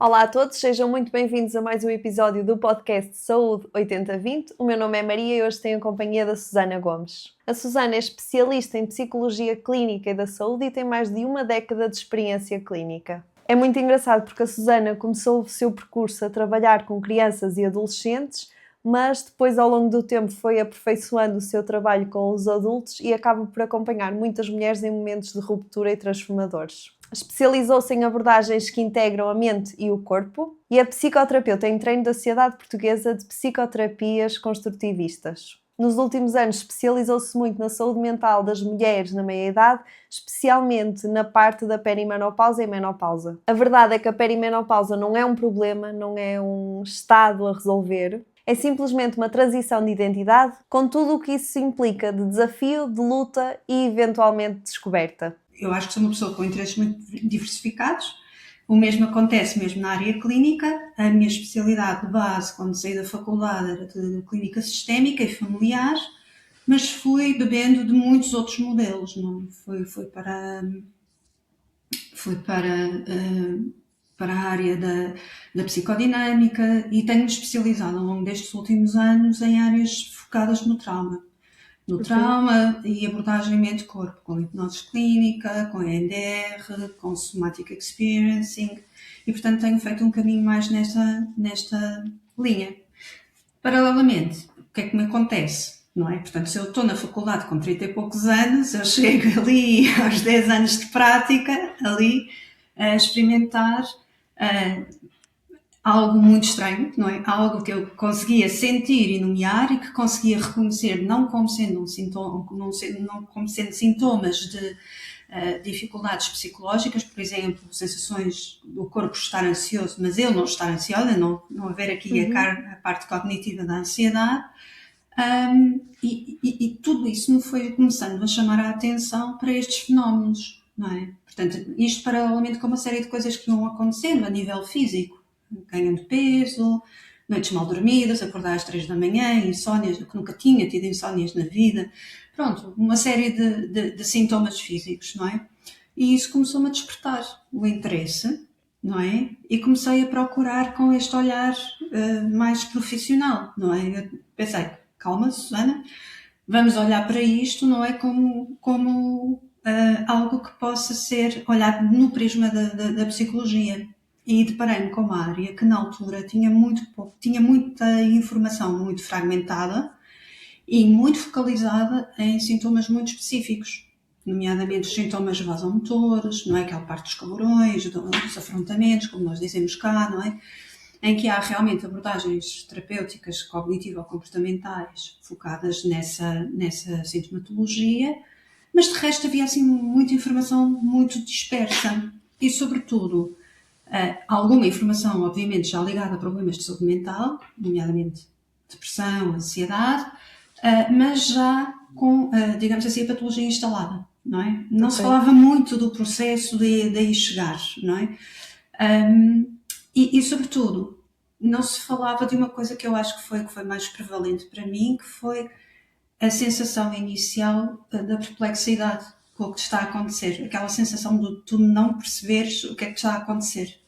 Olá a todos, sejam muito bem-vindos a mais um episódio do podcast Saúde 80-20. O meu nome é Maria e hoje tenho a companhia da Susana Gomes. A Susana é especialista em Psicologia Clínica e da Saúde e tem mais de uma década de experiência clínica. É muito engraçado porque a Susana começou o seu percurso a trabalhar com crianças e adolescentes, mas depois ao longo do tempo foi aperfeiçoando o seu trabalho com os adultos e acaba por acompanhar muitas mulheres em momentos de ruptura e transformadores. Especializou-se em abordagens que integram a mente e o corpo e é psicoterapeuta em treino da Sociedade Portuguesa de Psicoterapias Construtivistas. Nos últimos anos especializou-se muito na saúde mental das mulheres na meia-idade, especialmente na parte da perimenopausa e menopausa. A verdade é que a perimenopausa não é um problema, não é um estado a resolver, é simplesmente uma transição de identidade, com tudo o que isso implica de desafio, de luta e eventualmente descoberta. Eu acho que sou uma pessoa com interesses muito diversificados. O mesmo acontece mesmo na área clínica. A minha especialidade de base, quando saí da faculdade, era de clínica sistémica e familiar, mas fui bebendo de muitos outros modelos. Não? Fui para a área da psicodinâmica e tenho-me especializado ao longo destes últimos anos em áreas focadas no trauma. No trauma e abordagem mente-corpo, com hipnose clínica, com EMDR, com somatic experiencing, e portanto tenho feito um caminho mais nesta linha. Paralelamente, o que é que me acontece? Não é? Portanto, se eu estou na faculdade com 30 e poucos anos, eu chego ali aos 10 anos de prática, ali a experimentar algo muito estranho, não é? Algo que eu conseguia sentir e nomear e que conseguia reconhecer não como sendo um sintoma, não como sendo sintomas de dificuldades psicológicas, por exemplo, sensações do corpo estar ansioso, mas eu não estar ansiosa, não haver aqui a parte cognitiva da ansiedade. E tudo isso me foi começando a chamar a atenção para estes fenómenos, não é? Portanto, isto paralelamente com uma série de coisas que iam acontecendo a nível físico. Ganho de peso, noites mal dormidas, acordar às 3 da manhã, insónias, eu que nunca tinha tido insónias na vida. Pronto, uma série de sintomas físicos, não é? E isso começou-me a despertar o interesse, não é? E comecei a procurar com este olhar mais profissional, não é? Eu pensei, calma, Susana, vamos olhar para isto, não é? Como algo que possa ser olhado no prisma da psicologia. E deparei-me com uma área que na altura tinha muita informação muito fragmentada e muito focalizada em sintomas muito específicos, nomeadamente os sintomas vasomotores, não é? Aquela parte dos calorões, dos afrontamentos, como nós dizemos cá, não é? Em que há realmente abordagens terapêuticas cognitivo-comportamentais focadas nessa sintomatologia, mas de resto havia assim muita informação muito dispersa e, sobretudo, alguma informação, obviamente, já ligada a problemas de saúde mental, nomeadamente depressão, ansiedade, mas já com, digamos assim, a patologia instalada, não é? Não se falava muito do processo de aí chegar, não é? E, sobretudo, não se falava de uma coisa que eu acho que foi mais prevalente para mim, que foi a sensação inicial da perplexidade com o que está a acontecer. Aquela sensação de tu não perceberes o que é que está a acontecer.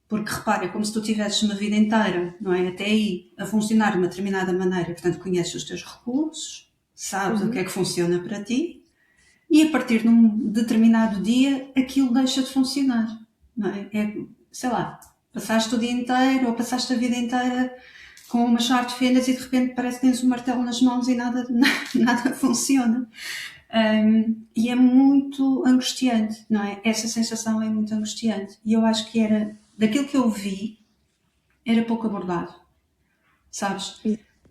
Porque, repara, é como se tu tivesses uma vida inteira, não é? Até aí, a funcionar de uma determinada maneira. Portanto, conheces os teus recursos, sabes o que é que funciona para ti, e a partir de um determinado dia, aquilo deixa de funcionar, não é? Sei lá, passaste o dia inteiro ou passaste a vida inteira com uma chave de fendas e de repente parece que tens um martelo nas mãos e nada funciona. E é muito angustiante, não é? Essa sensação é muito angustiante. E eu acho que daquilo que eu vi, era pouco abordado, sabes?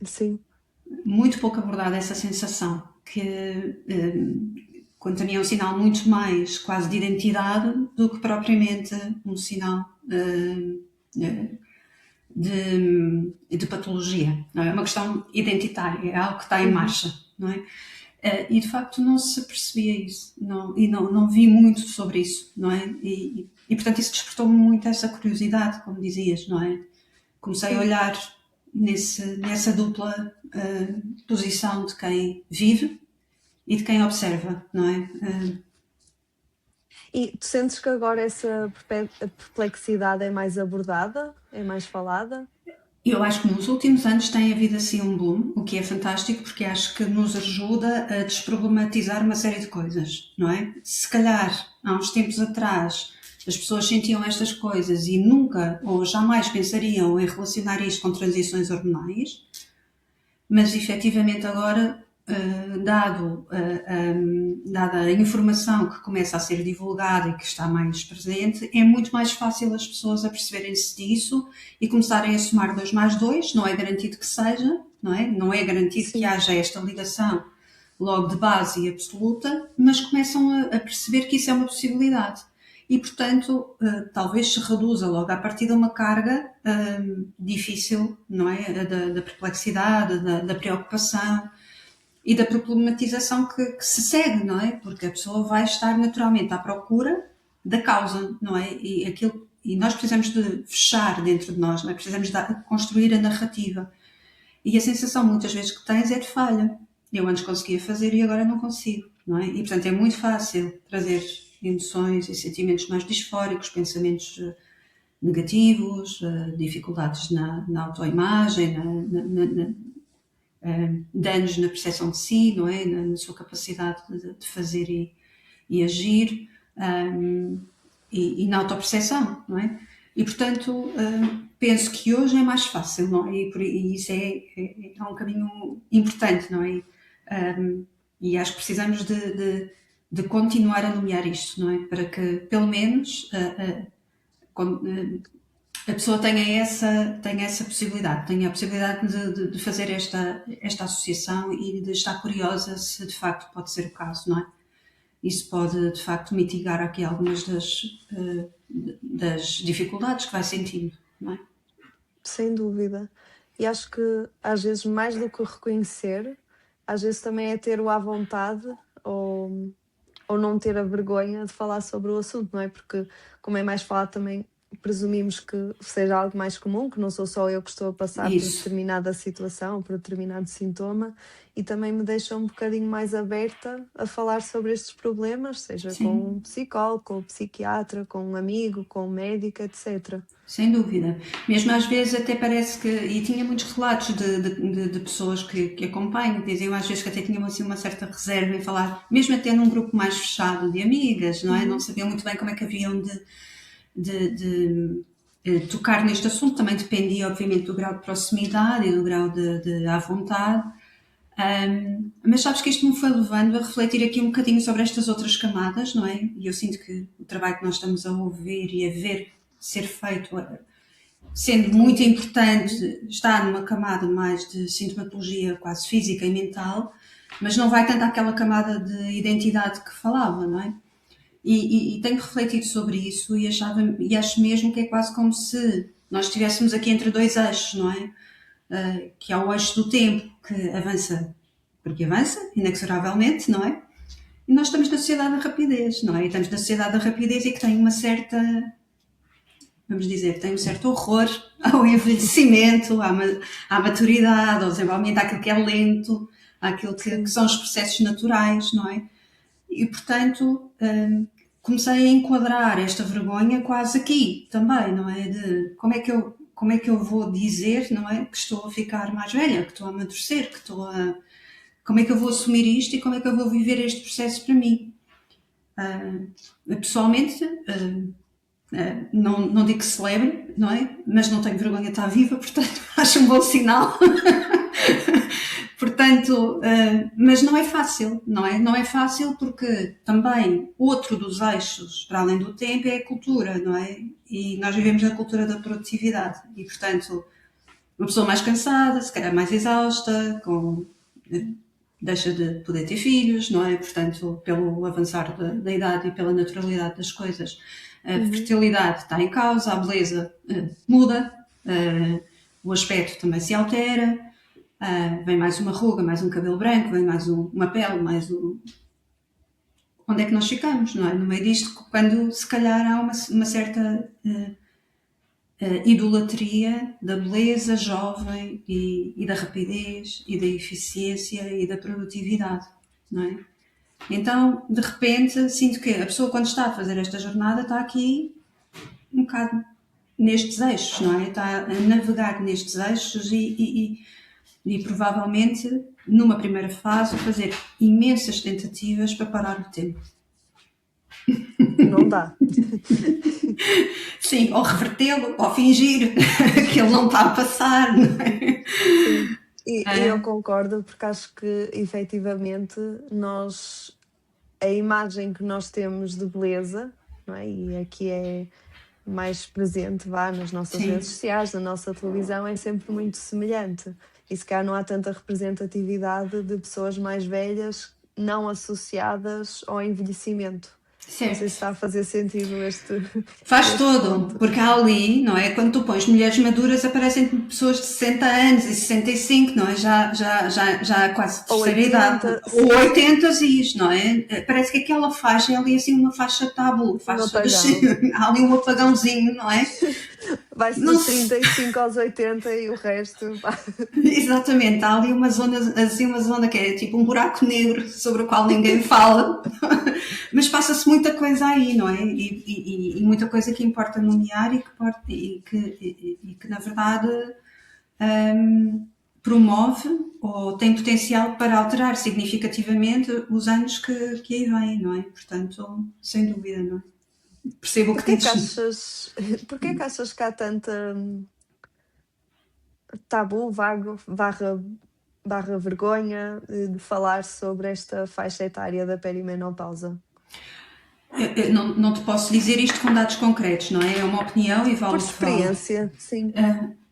Sim. Muito pouco abordada essa sensação, que quanto a mim é um sinal muito mais quase de identidade do que propriamente um sinal de patologia. Não é uma questão identitária, é algo que está em marcha, não é? E de facto não se percebia isso, não vi muito sobre isso, não é? E portanto isso despertou-me muito essa curiosidade, como dizias, não é? Comecei a olhar nessa dupla posição de quem vive e de quem observa, não é? E tu sentes que agora essa perplexidade é mais abordada? É mais falada? Eu acho que nos últimos anos tem havido assim um boom, o que é fantástico, porque acho que nos ajuda a desproblematizar uma série de coisas, não é? Se calhar, há uns tempos atrás, as pessoas sentiam estas coisas e nunca ou jamais pensariam em relacionar isto com transições hormonais, mas efetivamente agora, dada a informação que começa a ser divulgada e que está mais presente, é muito mais fácil as pessoas aperceberem-se disso e começarem a somar 2 mais 2, não é garantido que seja, não é? Não é garantido que Sim. haja esta ligação logo de base e absoluta, mas começam a perceber que isso é uma possibilidade. E, portanto, talvez se reduza logo a partir de uma carga difícil, não é? Da perplexidade, da preocupação e da problematização que se segue, não é? Porque a pessoa vai estar naturalmente à procura da causa, não é? E nós precisamos de fechar dentro de nós, não é? Precisamos de construir a narrativa. E a sensação muitas vezes que tens é de falha. Eu antes conseguia fazer e agora não consigo, não é? E portanto é muito fácil trazer emoções e sentimentos mais disfóricos, pensamentos negativos, dificuldades na autoimagem, danos na percepção de si, não é? Na sua capacidade de fazer e agir, e na autoperceção, não é? E portanto, penso que hoje é mais fácil, não é? E isso é um caminho importante, não é? E acho que precisamos de continuar a nomear isto, não é? Para que, pelo menos, a pessoa tenha essa possibilidade, tenha a possibilidade de fazer esta associação e de estar curiosa se de facto pode ser o caso, não é? Isso pode de facto mitigar aqui algumas das dificuldades que vai sentindo, não é? Sem dúvida. E acho que às vezes mais do que o reconhecer, às vezes também é ter o à vontade ou não ter a vergonha de falar sobre o assunto, não é? Porque como é mais falado também presumimos que seja algo mais comum, que não sou só eu que estou a passar por Isso. determinada situação, por determinado sintoma, e também me deixa um bocadinho mais aberta a falar sobre estes problemas, seja com Sim. um psicólogo, com um psiquiatra, com um amigo, com um médico, etc. Sem dúvida. Mesmo às vezes até parece que, e tinha muitos relatos de pessoas que acompanham, que diziam às vezes que até tinham assim uma certa reserva em falar, mesmo até num grupo mais fechado de amigas, não é? Não sabiam muito bem como é que haviam de tocar neste assunto, também dependia obviamente do grau de proximidade e do grau de à vontade. Mas sabes que isto me foi levando a refletir aqui um bocadinho sobre estas outras camadas, não é? E eu sinto que o trabalho que nós estamos a ouvir e a ver ser feito, sendo muito importante, está numa camada mais de sintomatologia quase física e mental, mas não vai tanto àquela camada de identidade que falava, não é? E tenho refletido sobre isso e acho mesmo que é quase como se nós estivéssemos aqui entre dois eixos, não é? Que é o eixo do tempo que avança, porque avança, inexoravelmente, não é? E nós estamos na sociedade da rapidez, não é? E estamos na sociedade da rapidez e que tem uma certa, vamos dizer, tem um certo horror ao envelhecimento, à maturidade, ao desenvolvimento, àquilo que é lento, àquilo que são os processos naturais, não é? E, portanto, comecei a enquadrar esta vergonha quase aqui também, não é? De como é que eu vou dizer, não é? Que estou a ficar mais velha, que estou a amadurecer, como é que eu vou assumir isto e como é que eu vou viver este processo para mim? Pessoalmente, não digo que celebre, não é? Mas não tenho vergonha de estar viva, portanto, acho um bom sinal. Portanto, mas não é fácil, não é? Não é fácil porque também outro dos eixos, para além do tempo, é a cultura, não é? E nós vivemos na cultura da produtividade e, portanto, uma pessoa mais cansada, se calhar mais exausta, deixa de poder ter filhos, não é? Portanto, pelo avançar da idade e pela naturalidade das coisas, a fertilidade está em causa, a beleza muda, o aspecto também se altera, vem mais uma ruga, mais um cabelo branco, vem mais uma pele, mais um... Onde é que nós ficamos, não é? No meio disto, quando se calhar há uma certa idolatria da beleza jovem e da rapidez e da eficiência e da produtividade, não é? Então, de repente, sinto que a pessoa, quando está a fazer esta jornada, está aqui um bocado nestes eixos, não é? Está a navegar nestes eixos e provavelmente, numa primeira fase, fazer imensas tentativas para parar o tempo. Não dá. Sim, ou revertê-lo, ou fingir que ele não está a passar, não é? Sim. E eu concordo, porque acho que efetivamente a imagem que nós temos de beleza, não é? E aqui é mais presente, nas nossas Sim. redes sociais, na nossa televisão, é sempre muito semelhante. E se calhar não há tanta representatividade de pessoas mais velhas não associadas ao envelhecimento. Não sei se Certo. está a fazer sentido Faz este todo, ponto. porque há ali, não é? Quando tu pões mulheres maduras, aparecem pessoas de 60 anos e 65, não é? Já quase Ou terceira 80, idade. Ou 80 is, não é? Parece que aquela faixa é ali assim uma faixa tábua, um faixa dos... apagão. há ali um apagãozinho, não é? Vai-se Não dos se... 35 aos 80 e o resto. Exatamente, há ali uma zona, assim, uma zona que é tipo um buraco negro sobre o qual ninguém fala, mas passa-se muita coisa aí, não é? E muita coisa que importa nomear e que na verdade promove ou tem potencial para alterar significativamente os anos que aí vêm, não é? Portanto, sem dúvida, não é? Percebo o que dizes. Porquê que achas que há tanta tabu, barra vergonha de falar sobre esta faixa etária da perimenopausa? Eu não te posso dizer isto com dados concretos, não é? É uma opinião e vale Por o que vale. experiência, sim.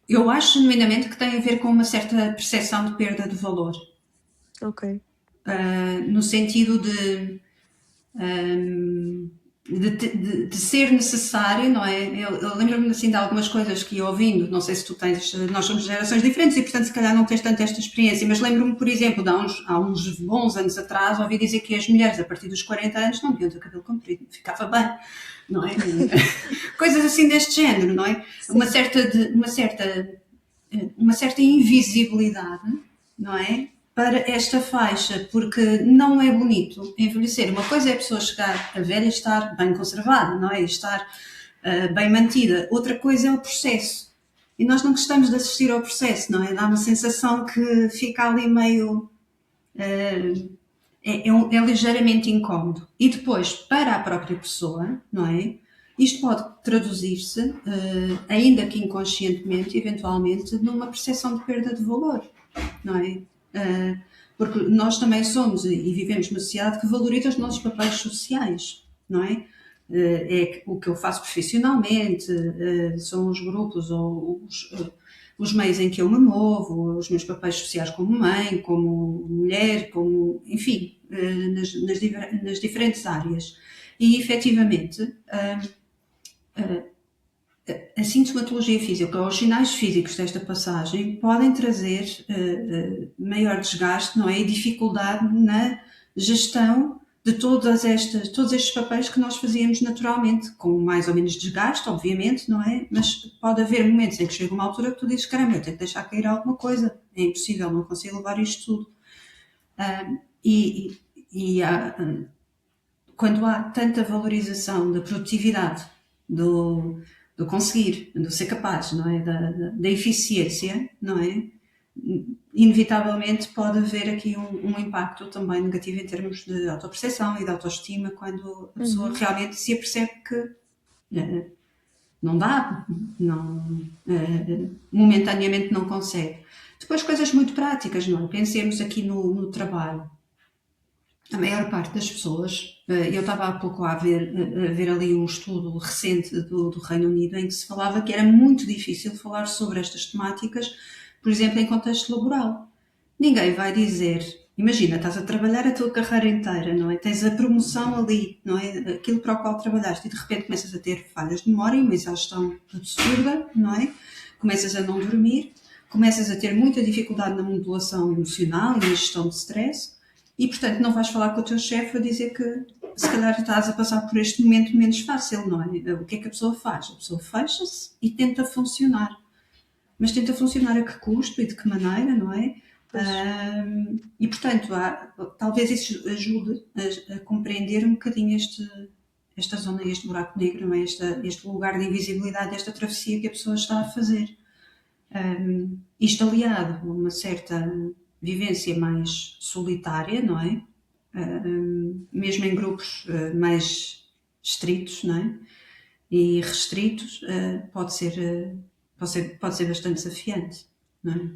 Eu acho genuinamente que tem a ver com uma certa percepção de perda de valor. Ok. No sentido de ser necessário, não é? Eu lembro-me assim de algumas coisas que ia ouvindo, não sei se tu tens, nós somos de gerações diferentes e portanto se calhar não tens tanto esta experiência, mas lembro-me, por exemplo, de há uns bons anos atrás, ouvi dizer que as mulheres a partir dos 40 anos não deviam ter cabelo comprido, ficava bem, não é? Coisas assim deste género, não é? Uma certa invisibilidade, não é? Para esta faixa, porque não é bonito envelhecer. Uma coisa é a pessoa chegar a velha e estar bem conservada, não é? E estar bem mantida. Outra coisa é o processo. E nós não gostamos de assistir ao processo, não é? Dá uma sensação que fica ali meio. É ligeiramente incómodo. E depois, para a própria pessoa, não é? Isto pode traduzir-se, ainda que inconscientemente, eventualmente, numa percepção de perda de valor, não é? Porque nós também somos e vivemos numa sociedade que valoriza os nossos papéis sociais, não é? É o que eu faço profissionalmente, são os grupos ou os meios em que eu me movo, os meus papéis sociais como mãe, como mulher, como, enfim, nas diferentes áreas. E efetivamente, a sintomatologia física ou os sinais físicos desta passagem podem trazer maior desgaste, não é? E dificuldade na gestão de todos estes papéis que nós fazíamos naturalmente, com mais ou menos desgaste, obviamente, não é? Mas pode haver momentos em que chega uma altura que tu dizes, caramba, eu tenho que deixar cair alguma coisa, é impossível, não consigo levar isto tudo. Quando há tanta valorização da produtividade, do conseguir, do ser capaz, não é? Da eficiência, não é? Inevitavelmente pode haver aqui um impacto também negativo em termos de autoperceção e de autoestima quando a pessoa realmente se apercebe que não dá, momentaneamente não consegue. Depois coisas muito práticas, não é? Pensemos aqui no trabalho. A maior parte das pessoas, eu estava há pouco a ver ali um estudo recente do Reino Unido em que se falava que era muito difícil falar sobre estas temáticas, por exemplo, em contexto laboral. Ninguém vai dizer, imagina, estás a trabalhar a tua carreira inteira, não é? Tens a promoção ali, não é? Aquilo para o qual trabalhaste e de repente começas a ter falhas de memória, uma exaustão absurda, não é? Começas a não dormir, começas a ter muita dificuldade na modulação emocional e na gestão de stress. E, portanto, não vais falar com o teu chefe a dizer que se calhar estás a passar por este momento menos fácil, não é? O que é que a pessoa faz? A pessoa fecha-se e tenta funcionar. Mas tenta funcionar a que custo e de que maneira, não é? Pois. E, portanto, talvez isso ajude a compreender um bocadinho esta zona, este buraco negro, não é? Este lugar de invisibilidade, esta travessia que a pessoa está a fazer. Isto aliado a uma certa vivência mais solitária, não é? Mesmo em grupos mais estritos, não é? E restritos, pode ser bastante desafiante, não é?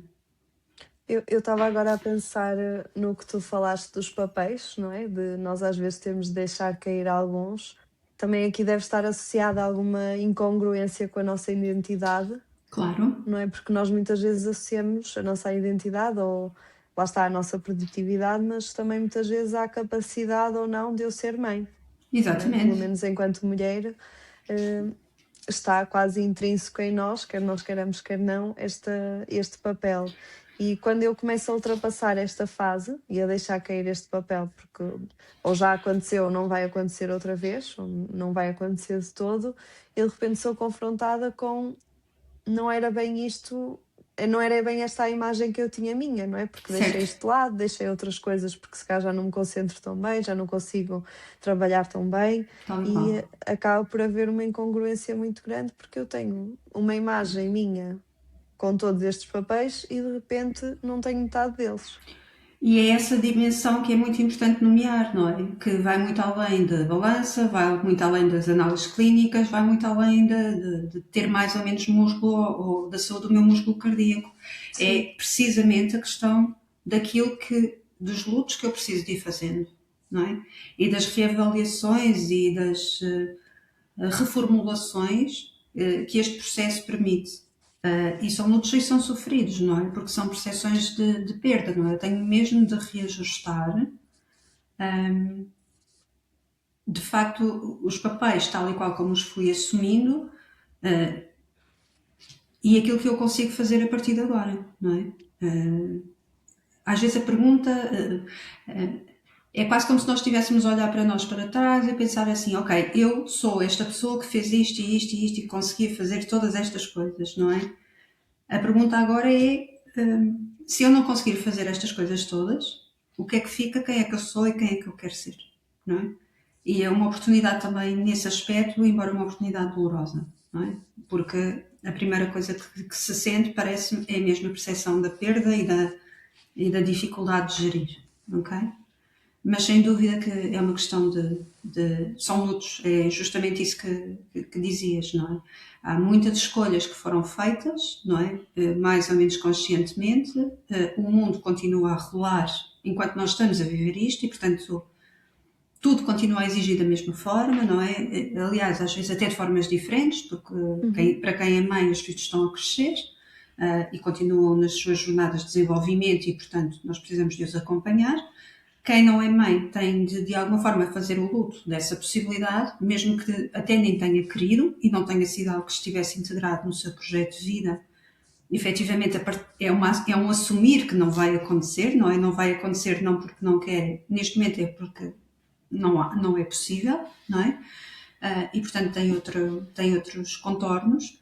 Eu estava agora a pensar no que tu falaste dos papéis, não é? De nós às vezes temos de deixar cair alguns. Também aqui deve estar associada alguma incongruência com a nossa identidade, Claro, não é? Porque nós muitas vezes associamos a nossa identidade ou lá está a nossa produtividade, mas também muitas vezes há a capacidade ou não de eu ser mãe, não é? Pelo exatamente. menos enquanto mulher, está quase intrínseco em nós, quer nós queiramos, quer não, este papel. E quando eu começo a ultrapassar esta fase e a deixar cair este papel, porque ou já aconteceu ou não vai acontecer outra vez, ou não vai acontecer de todo, eu de repente sou confrontada com não era bem isto, não era bem esta a imagem que eu tinha minha, não é? Porque deixei Certo, isto de lado, deixei outras coisas porque se calhar já não me concentro tão bem, já não consigo trabalhar tão bem tal e e qual. acaba por haver uma incongruência muito grande porque eu tenho uma imagem minha com todos estes papéis e de repente não tenho metade deles. E é essa dimensão que é muito importante nomear, não é? Que vai muito além da balança, vai muito além das análises clínicas, vai muito além de ter mais ou menos músculo ou da saúde do meu músculo cardíaco. Sim. É precisamente a questão dos lutos que eu preciso de ir fazendo, não é? E das reavaliações e das reformulações que este processo permite. E são lutos e são sofridos, não é? Porque são percepções de perda, não é? Eu tenho mesmo de reajustar, de facto, os papéis tal e qual como os fui assumindo e aquilo que eu consigo fazer a partir de agora, não é? Às vezes a pergunta é quase como se nós estivéssemos a olhar para nós para trás e pensar assim, ok, eu sou esta pessoa que fez isto e isto e isto e conseguia fazer todas estas coisas, não é? A pergunta agora é, se eu não conseguir fazer estas coisas todas, o que é que fica, quem é que eu sou e quem é que eu quero ser, não é? E é uma oportunidade também nesse aspecto, embora uma oportunidade dolorosa, não é? Porque a primeira coisa que se sente, parece-me, é mesmo a percepção da perda e da dificuldade de gerir, ok? Mas sem dúvida que é uma questão são lutos, é justamente isso que dizias, não é? Há muitas escolhas que foram feitas, não é? Mais ou menos conscientemente, o mundo continua a rolar enquanto nós estamos a viver isto e, portanto, tudo continua a exigir da mesma forma, não é? Aliás, às vezes até de formas diferentes, porque Uhum. para quem é mãe, os filhos estão a crescer e continuam nas suas jornadas de desenvolvimento e, portanto, nós precisamos de os acompanhar. Quem não é mãe tem de alguma forma fazer o luto dessa possibilidade, mesmo que até nem tenha querido e não tenha sido algo que estivesse integrado no seu projeto de vida. Efetivamente é um assumir que não vai acontecer, não é? Não vai acontecer não porque não quer, neste momento é porque não é possível, não é? E portanto tem outros contornos.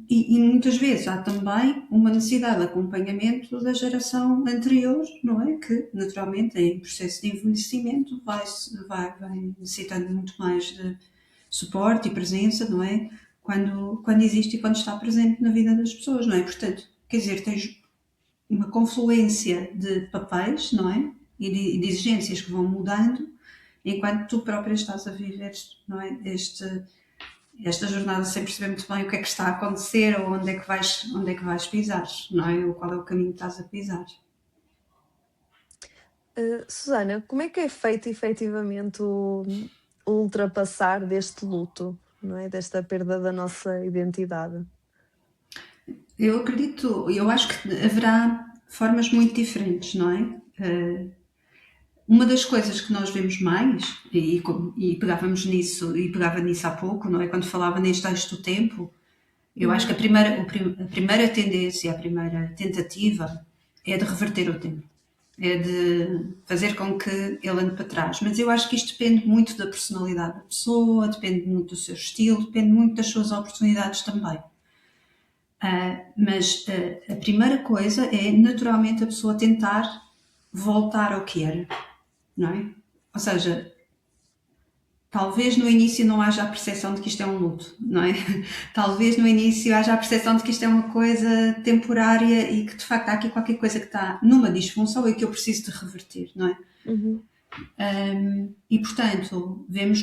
E muitas vezes há também uma necessidade de acompanhamento da geração anterior, não é? Que naturalmente em processo de envelhecimento vai necessitando muito mais de suporte e presença, não é? Quando existe e quando está presente na vida das pessoas, não é? Portanto, quer dizer, tens uma confluência de papéis, não é? E de exigências que vão mudando enquanto tu própria estás a viver, não é? Esta jornada sem perceber muito bem o que é que está a acontecer ou onde é que vais pisar, não é? Ou qual é o caminho que estás a pisar. Susana, como é que é feito efetivamente o ultrapassar deste luto, não é? Desta perda da nossa identidade? Eu acho que haverá formas muito diferentes, não é? Uma das coisas que nós vemos mais, e pegava nisso há pouco, não é? Quando falava neste eixo do tempo, eu acho que Uhum. a primeira tendência, a primeira tentativa é de reverter o tempo. É de fazer com que ele ande para trás. Mas eu acho que isto depende muito da personalidade da pessoa, depende muito do seu estilo, depende muito das suas oportunidades também. Mas a primeira coisa é naturalmente a pessoa tentar voltar ao que era, não é? Ou seja, talvez no início não haja a percepção de que isto é um luto, não é? Talvez no início haja a percepção de que isto é uma coisa temporária e que de facto há aqui qualquer coisa que está numa disfunção e que eu preciso de reverter, não é? Uhum. E portanto, vemos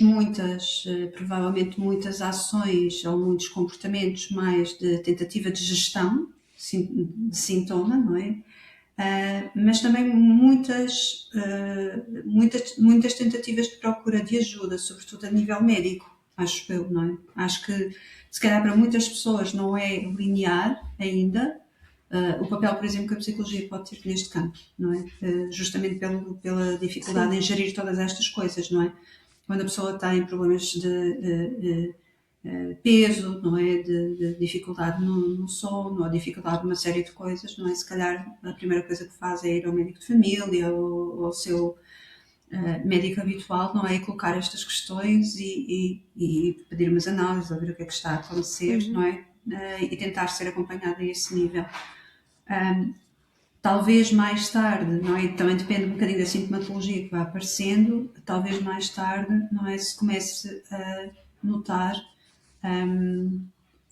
provavelmente muitas ações ou muitos comportamentos mais de tentativa de gestão de sintoma, não é? Mas também muitas tentativas de procura de ajuda, sobretudo a nível médico, acho eu, não é? Acho que se calhar para muitas pessoas não é linear ainda o papel, por exemplo, que a psicologia pode ter neste campo, não é? Justamente pela dificuldade em gerir todas estas coisas, não é? Quando a pessoa tem problemas de peso, não é? De dificuldade no sono, ou dificuldade numa série de coisas, não é? Se calhar a primeira coisa que faz é ir ao médico de família ou ao seu médico habitual, não é? E colocar estas questões e pedir umas análises, ouvir o que é que está a acontecer, não é? E tentar ser acompanhada a esse nível. Talvez mais tarde, não é? Também depende um bocadinho da sintomatologia que vai aparecendo, talvez mais tarde, não é? Se comece a notar,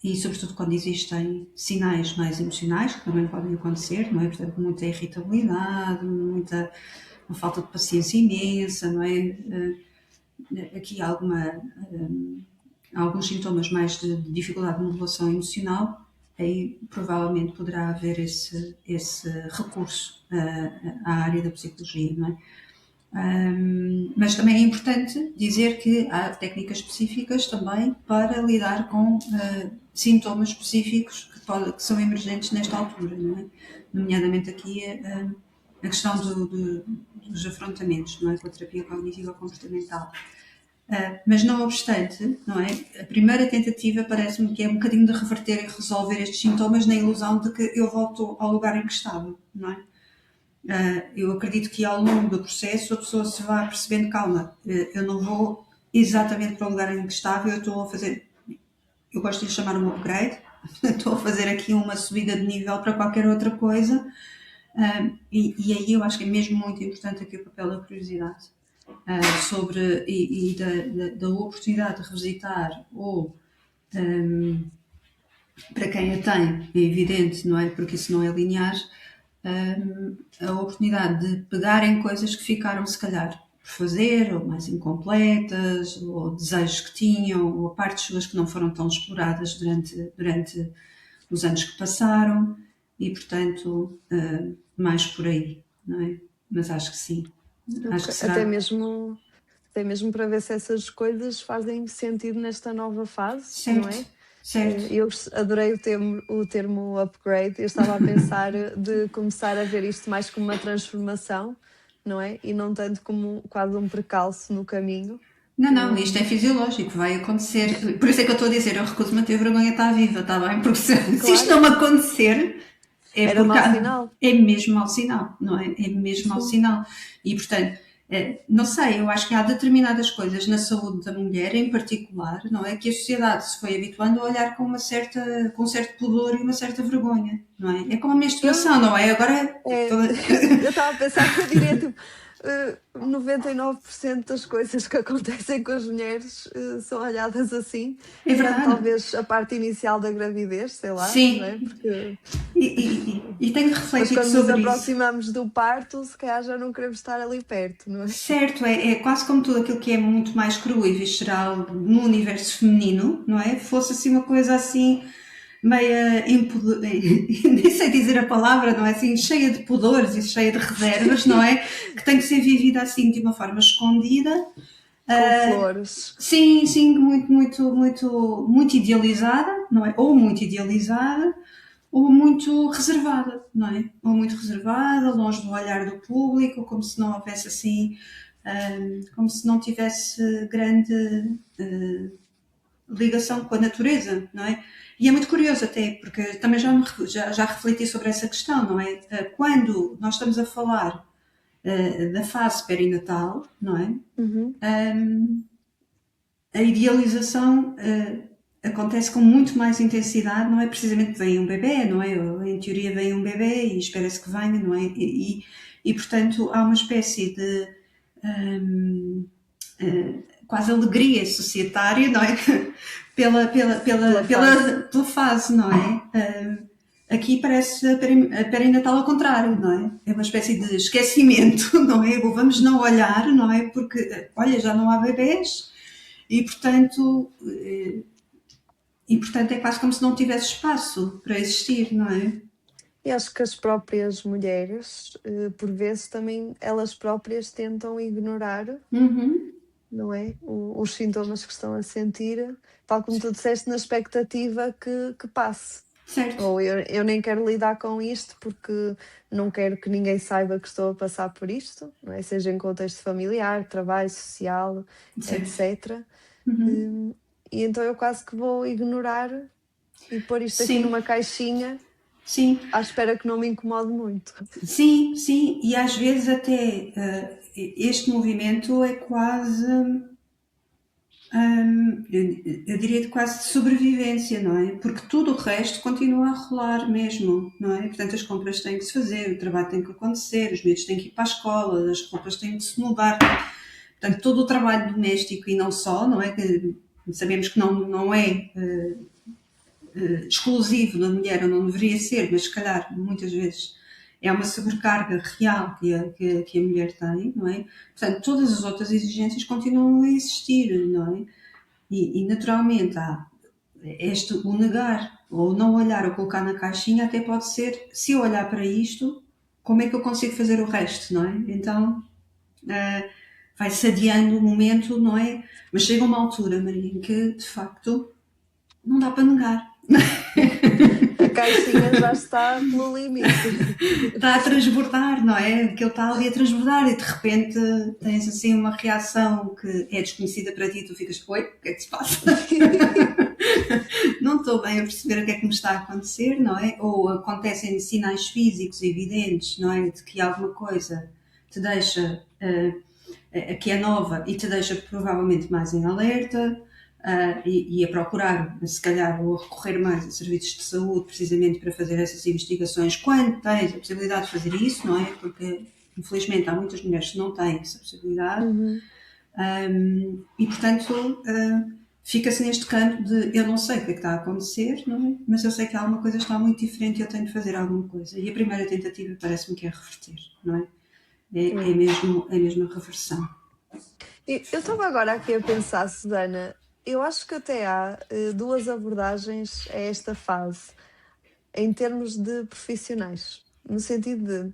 e sobretudo quando existem sinais mais emocionais, que também podem acontecer, não é? Portanto, muita irritabilidade, uma falta de paciência imensa, não é? Aqui alguns sintomas mais de dificuldade de modulação emocional, aí provavelmente poderá haver esse recurso à área da psicologia, não é? Mas também é importante dizer que há técnicas específicas também para lidar com sintomas específicos que são emergentes nesta altura, não é? Nomeadamente aqui a questão dos afrontamentos, não é? Com a terapia cognitiva comportamental. Mas não obstante, não é? A primeira tentativa parece-me que é um bocadinho de reverter e resolver estes sintomas na ilusão de que eu volto ao lugar em que estava, não é? Eu acredito que ao longo do processo a pessoa se vá percebendo, calma, eu não vou exatamente para o lugar em que estava, eu estou a fazer, eu gosto de lhe chamar um upgrade, estou a fazer aqui uma subida de nível para qualquer outra coisa, e aí eu acho que é mesmo muito importante aqui o papel da curiosidade. E da oportunidade de revisitar ou para quem a tem, é evidente, não é? Porque isso não é linear, a oportunidade de pegar em coisas que ficaram se calhar por fazer, ou mais incompletas, ou desejos que tinham, ou partes suas que não foram tão exploradas durante os anos que passaram, e portanto mais por aí, não é? Mas acho que sim. Acho que será. Até mesmo para ver se essas coisas fazem sentido nesta nova fase, Certo, não é? certo. Eu adorei o termo upgrade. Eu estava a pensar de começar a ver isto mais como uma transformação, não é? E não tanto como quase um precalço no caminho. Não, isto é fisiológico, vai acontecer. Por isso é que eu estou a dizer, eu recuso-me a ter vergonha, está viva, está bem? Porque se isto não me acontecer, Era mau sinal. é mesmo mau sinal, não é? É mesmo mau sinal. E, portanto, não sei, eu acho que há determinadas coisas na saúde da mulher, em particular, não é? Que a sociedade se foi habituando a olhar com um certo pudor e uma certa vergonha, não é? É como a menstruação, não é? Agora eu estava a pensar que eu diria tipo 99% das coisas que acontecem com as mulheres são olhadas assim. É verdade. Talvez a parte inicial da gravidez, sei lá, sim. Não é? Porque... E tenho refletido sobre isso. Mas quando nos aproximamos do parto, se calhar já não queremos estar ali perto, não é? Certo, é quase como tudo aquilo que é muito mais cru e visceral no universo feminino, não é? Fosse assim uma coisa assim meia nem sei dizer a palavra, não é? Assim, cheia de pudores e cheia de reservas, não é? Que tem que ser vivida assim de uma forma escondida. Com flores. Sim, muito idealizada, não é? Ou muito idealizada, ou muito reservada, não é? Ou muito reservada, longe do olhar do público, como se não houvesse assim, como se não tivesse grande ligação com a natureza, não é? E é muito curioso até, porque também já refleti sobre essa questão, não é? Quando nós estamos a falar da fase perinatal, não é? Uhum. A idealização acontece com muito mais intensidade, não é? Precisamente que vem um bebê, não é? Em teoria vem um bebê e espera-se que venha, não é? Portanto, há uma espécie de quase alegria societária, não é? Pela fase, não é? Aqui parece a perinatal ao contrário, não é? É uma espécie de esquecimento, não é? Ou vamos não olhar, não é? Porque, olha, já não há bebés e, portanto, é quase como se não tivesse espaço para existir, não é? E acho que as próprias mulheres, por vezes, também elas próprias tentam ignorar, não é? Os sintomas que estão a sentir, tal como tu disseste, na expectativa que passe. Certo. Ou eu nem quero lidar com isto porque não quero que ninguém saiba que estou a passar por isto, não é? Seja em contexto familiar, trabalho, social, Certo. etc. E então eu quase que vou ignorar e pôr isto aqui Sim. numa caixinha Sim. à espera que não me incomode muito. Sim, sim, e às vezes até este movimento é quase, eu diria de quase de sobrevivência, não é? Porque tudo o resto continua a rolar mesmo, não é? Portanto, as compras têm que se fazer, o trabalho tem que acontecer, os miúdos têm que ir para a escola, as roupas têm que se mudar. Portanto, todo o trabalho doméstico e não só, não é? Que sabemos que não é exclusivo da mulher, ou não deveria ser, mas se calhar muitas vezes é uma sobrecarga real que a mulher tem, não é? Portanto, todas as outras exigências continuam a existir, não é? E naturalmente há o negar, ou não olhar, ou colocar na caixinha, até pode ser, se eu olhar para isto, como é que eu consigo fazer o resto, não é? Então, vai-se adiando o momento, não é? Mas chega uma altura, Maria, em que, de facto, não dá para negar. A caixinha já está pelo limite. Está a transbordar, não é? Aquilo está ali a transbordar e de repente tens assim uma reação que é desconhecida para ti e tu ficas, oi, o que é que se passa? Não estou bem a perceber o que é que me está a acontecer, não é? Ou acontecem sinais físicos evidentes, não é? De que alguma coisa te deixa, que é nova e te deixa provavelmente mais em alerta. E a procurar, se calhar, ou a recorrer mais a serviços de saúde precisamente para fazer essas investigações quando tens a possibilidade de fazer isso, não é? Porque, infelizmente, há muitas mulheres que não têm essa possibilidade. E, portanto, fica-se neste campo de eu não sei o que é que está a acontecer, não é? Mas eu sei que alguma coisa está muito diferente e eu tenho de fazer alguma coisa. E a primeira tentativa parece-me que é reverter, não é? É mesmo a reversão. Eu estava agora aqui a pensar, Susana, eu acho que até há duas abordagens a esta fase, em termos de profissionais. No sentido de,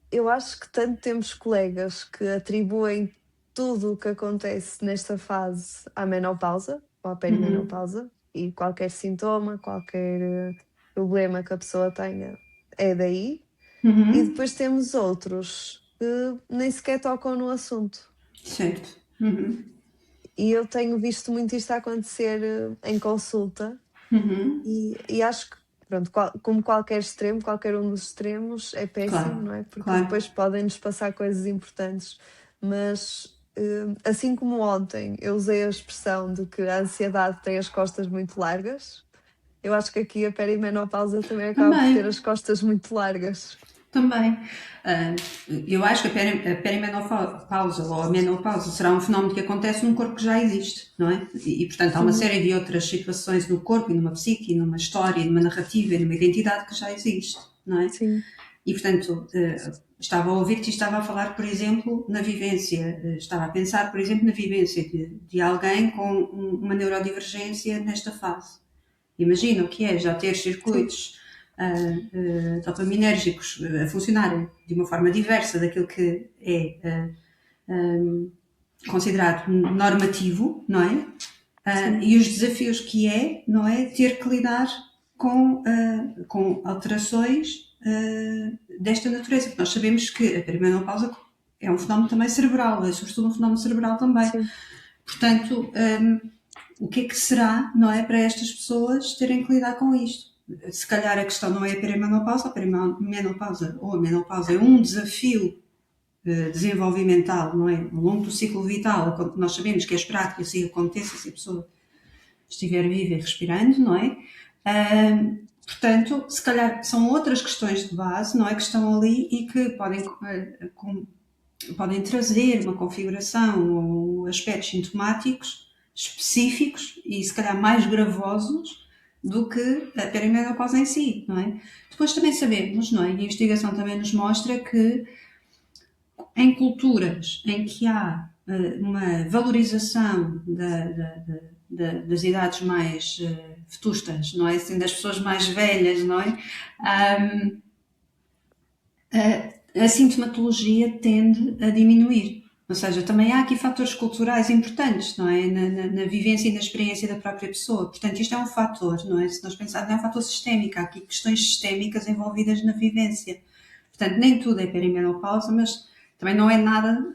eu acho que tanto temos colegas que atribuem tudo o que acontece nesta fase à menopausa, ou à perimenopausa, e qualquer sintoma, qualquer problema que a pessoa tenha é daí. E depois temos outros que nem sequer tocam no assunto. Certo. E eu tenho visto muito isto acontecer em consulta e acho que, pronto, como qualquer extremo, qualquer um dos extremos é péssimo, Claro, não é? Porque claro. depois podem-nos passar coisas importantes. Mas, assim como ontem eu usei a expressão de que a ansiedade tem as costas muito largas, eu acho que aqui a perimenopausa também acaba por ter as costas muito largas. Também. Eu acho que a perimenopausa ou a menopausa será um fenómeno que acontece num corpo que já existe, não é? Portanto, há uma série de outras situações no corpo, e numa psique, e numa história, e numa narrativa, e numa identidade que já existe, não é? Sim. E, portanto, estava a ouvir-te e estava a falar, por exemplo, na vivência, estava a pensar, por exemplo, na vivência de alguém com uma neurodivergência nesta fase. Imagina o que é já ter circuitos dopaminérgicos a funcionarem de uma forma diversa daquilo que é considerado normativo, não é? E os desafios que é, não é? Ter que lidar com alterações desta natureza. Porque nós sabemos que a perimenopausa é um fenómeno também cerebral, é sobretudo um fenómeno cerebral também. Sim. Portanto, o que é que será, não é, para estas pessoas terem que lidar com isto? Se calhar a questão não é a perimenopausa ou a menopausa é um desafio desenvolvimental, não é? Ao longo do ciclo vital, nós sabemos que é esperado que assim aconteça, se a pessoa estiver viva e respirando, não é? Portanto, se calhar são outras questões de base, não é? Que estão ali e que podem trazer uma configuração ou aspectos sintomáticos específicos e se calhar mais gravosos do que a perimenopausa em si, não é? Depois também sabemos, não é? E a investigação também nos mostra que em culturas em que há uma valorização das idades mais vetustas, não é? Assim, das pessoas mais velhas, não é? A sintomatologia tende a diminuir. Ou seja, também há aqui fatores culturais importantes, não é? Na vivência e na experiência da própria pessoa. Portanto, isto é um fator, não é? Se nós pensarmos, é um fator sistémico. Há aqui questões sistémicas envolvidas na vivência. Portanto, nem tudo é perimenopausa, mas também não é nada.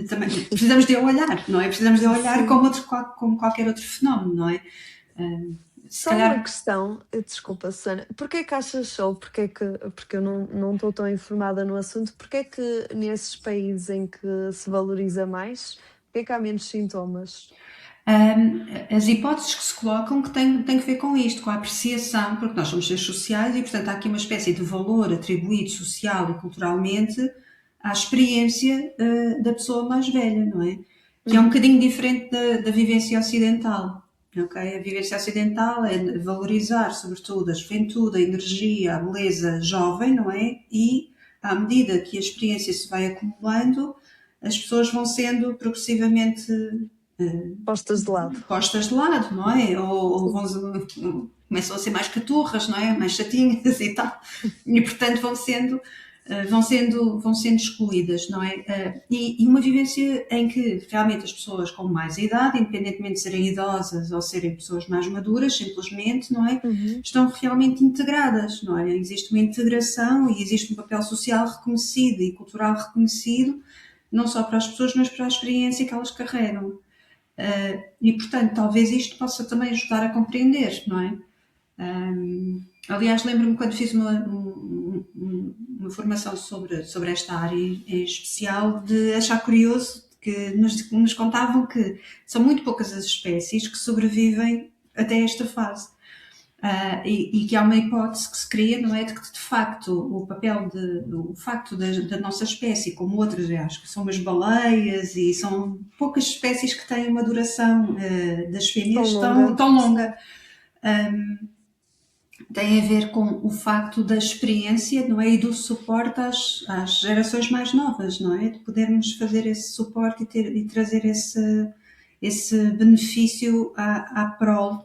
Também precisamos de olhar, não é? Precisamos de olhar como qualquer outro fenómeno, não é? Só uma questão, desculpa, Susana, porquê que achas, ou porque eu não estou tão informada no assunto, porquê que nesses países em que se valoriza mais, porquê que há menos sintomas? As hipóteses que se colocam que têm que ver com isto, com a apreciação, porque nós somos seres sociais e, portanto, há aqui uma espécie de valor atribuído social e culturalmente à experiência da pessoa mais velha, não é? Que é um bocadinho diferente da vivência ocidental. Okay? A vivência ocidental é valorizar, sobretudo, a juventude, a energia, a beleza jovem, não é? E, à medida que a experiência se vai acumulando, as pessoas vão sendo progressivamente Postas de lado. postas de lado, não é? Ou começam a ser mais caturras, não é? Mais chatinhas e tal. E, portanto, vão sendo excluídas, não é? E uma vivência em que realmente as pessoas com mais idade, independentemente de serem idosas ou serem pessoas mais maduras, simplesmente, não é? Estão realmente integradas, não é? Existe uma integração e existe um papel social reconhecido e cultural reconhecido, não só para as pessoas, mas para a experiência que elas carregam. E, portanto, talvez isto possa também ajudar a compreender, não é? Aliás, lembro-me quando fiz uma formação sobre esta área em especial, de achar curioso que nos contavam que são muito poucas as espécies que sobrevivem até esta fase. E que há uma hipótese que se cria, não é? De que, de facto, o facto da nossa espécie, como outras, acho que são as baleias, e são poucas espécies que têm uma duração das fêmeas tão longa. Tem a ver com o facto da experiência, não é? E do suporte às gerações mais novas, não é? De podermos fazer esse suporte e trazer esse benefício à prole.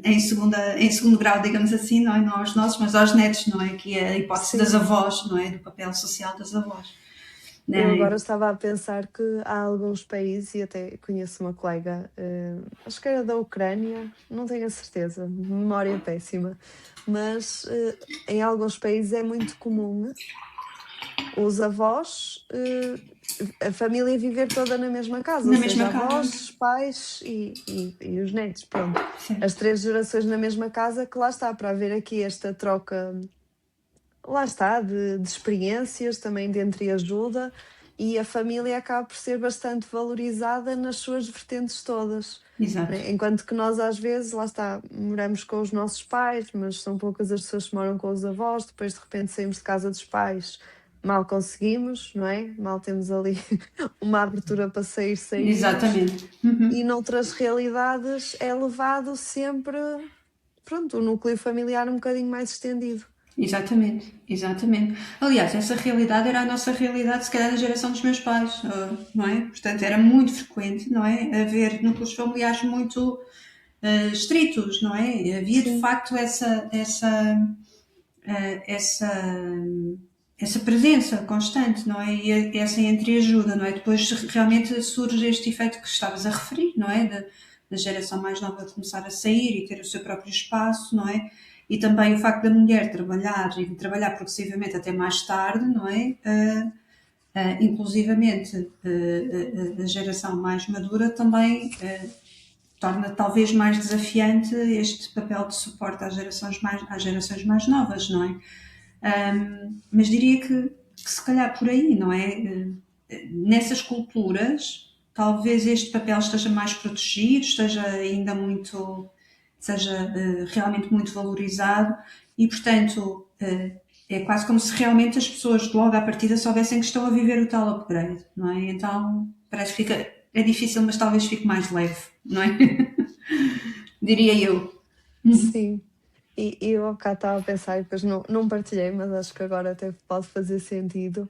Em segundo grau, digamos assim, não é? Não aos nossos, mas aos netos, não é? Que é a hipótese das avós, não é? Do papel social das avós. Eu agora estava a pensar que há alguns países, e até conheço uma colega, acho que era da Ucrânia, não tenho a certeza, memória péssima, mas em alguns países é muito comum os avós, a família viver toda na mesma casa, ou seja, avós, pais e os netos, pronto. Sim. As 3 gerações na mesma casa, que lá está, para haver aqui esta troca, lá está, de experiências, também de entreajuda, e a família acaba por ser bastante valorizada nas suas vertentes todas. Exato. Enquanto que nós às vezes, lá está, moramos com os nossos pais, mas são poucas as pessoas que moram com os avós, depois de repente saímos de casa dos pais, mal conseguimos, não é? Mal temos ali uma abertura para sair. Exatamente. E noutras realidades é levado sempre, pronto, o núcleo familiar um bocadinho mais estendido. Exatamente. Aliás, essa realidade era a nossa realidade, se calhar, da geração dos meus pais, não é? Portanto, era muito frequente, não é? Haver núcleos familiares muito estritos, não é? Havia, de facto, essa presença constante, não é? E essa entreajuda, não é? Depois realmente surge este efeito que estavas a referir, não é? Da geração mais nova de começar a sair e ter o seu próprio espaço, não é? E também o facto da mulher trabalhar e trabalhar progressivamente até mais tarde, não é? Inclusivamente a geração mais madura também torna talvez mais desafiante este papel de suporte às gerações mais novas, não é? Mas diria que se calhar por aí, não é? Nessas culturas talvez este papel esteja mais protegido, esteja ainda muito, seja realmente muito valorizado e, portanto, é quase como se realmente as pessoas logo à partida soubessem que estão a viver o tal upgrade, não é? Então parece que fica, é difícil, mas talvez fique mais leve, não é? Diria eu. Sim. E eu há bocado estava a pensar, e depois não partilhei, mas acho que agora até pode fazer sentido.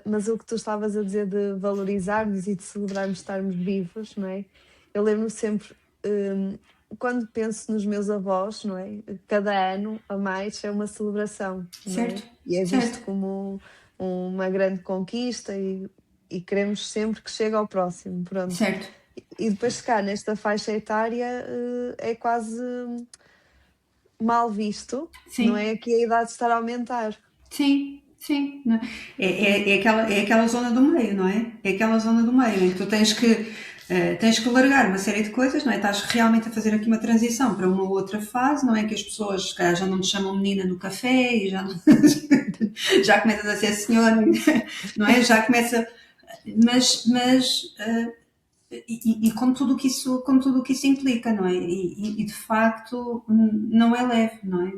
Mas o que tu estavas a dizer de valorizarmos e de celebrarmos estarmos vivos, não é? Eu lembro-me sempre, quando penso nos meus avós, não é? Cada ano a mais é uma celebração, não Certo, é? E é certo, visto como uma grande conquista e queremos sempre que chegue ao próximo, pronto. certo. E depois, se cá, nesta faixa etária, é quase mal visto, não Sim, é? Que a idade estar a aumentar. sim, sim. Não é? É aquela zona do meio, não é? É aquela zona do meio em que tu tens que largar uma série de coisas, não é? Estás realmente a fazer aqui uma transição para uma outra fase, não é? Que as pessoas, se calhar, já não te chamam menina no café e já, não, já começas a ser senhor, não é? Já começa. Mas e como tudo o que isso implica, não é? E de facto não é leve, não é?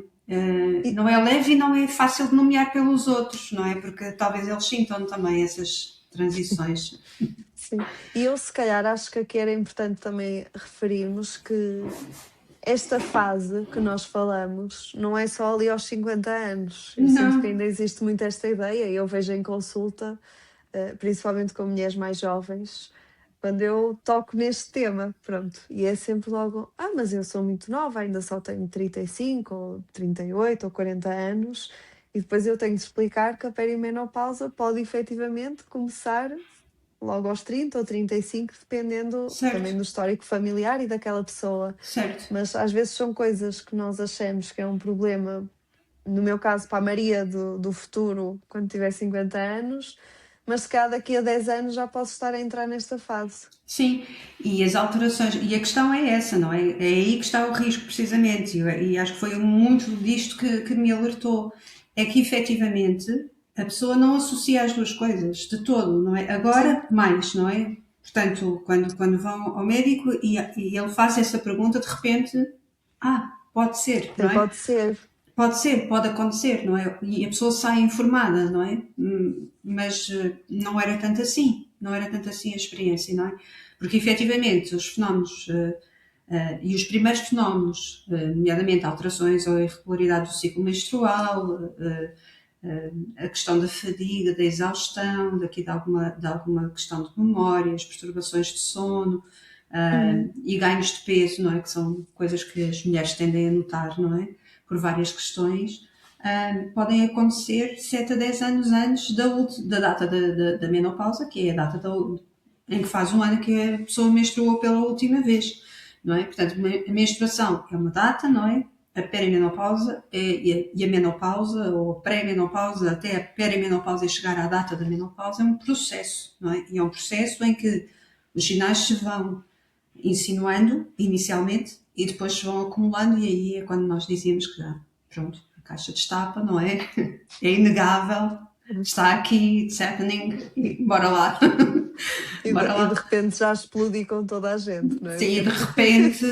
E, Não é leve e não é fácil de nomear pelos outros, não é? Porque talvez eles sintam também essas transições. sim. E eu, se calhar, acho que aqui era importante também referirmos que esta fase que nós falamos não é só ali aos 50 anos. Eu sinto que Não, ainda existe muito esta ideia, e eu vejo em consulta, principalmente com mulheres mais jovens, quando eu toco neste tema, pronto, e é sempre logo, mas eu sou muito nova, ainda só tenho 35 ou 38 ou 40 anos, e depois eu tenho de explicar que a perimenopausa pode efetivamente começar logo aos 30 ou 35, dependendo certo, também do histórico familiar e daquela pessoa. certo. Mas às vezes são coisas que nós achamos que é um problema, no meu caso, para a Maria do futuro, quando tiver 50 anos, mas se calhar daqui a 10 anos já posso estar a entrar nesta fase. Sim, e as alterações, e a questão é essa, não é? É aí que está o risco, precisamente, e acho que foi muito disto que me alertou, é que efetivamente a pessoa não associa as duas coisas de todo, não é? Sim, Agora mais, não é? Portanto, quando vão ao médico e ele faz essa pergunta, de repente, pode ser, não até é? pode ser. Pode ser, pode acontecer, não é? E a pessoa sai informada, não é? Mas não era tanto assim, não era tanto assim a experiência, não é? Porque efetivamente os fenómenos e os primeiros fenómenos, nomeadamente alterações ou irregularidade do ciclo menstrual, a questão da fadiga, da exaustão, daqui de alguma questão de memória, as perturbações de sono, Uhum. e ganhos de peso, não é? Que são coisas que as mulheres tendem a notar, não é? Por várias questões, podem acontecer 7 a 10 anos antes da data da menopausa, que é a data em que faz um ano que a pessoa menstruou pela última vez, não é? Portanto, a menstruação é uma data, não é? A perimenopausa e a menopausa, ou a pré-menopausa, até a perimenopausa e chegar à data da menopausa, é um processo, não é? E é um processo em que os sinais se vão insinuando inicialmente e depois se vão acumulando e aí é quando nós dizíamos que pronto, a caixa destapa, não é? É inegável, está aqui, it's happening, e bora lá, bora E de lá. repente já explodi com toda a gente, não é? Sim, e de repente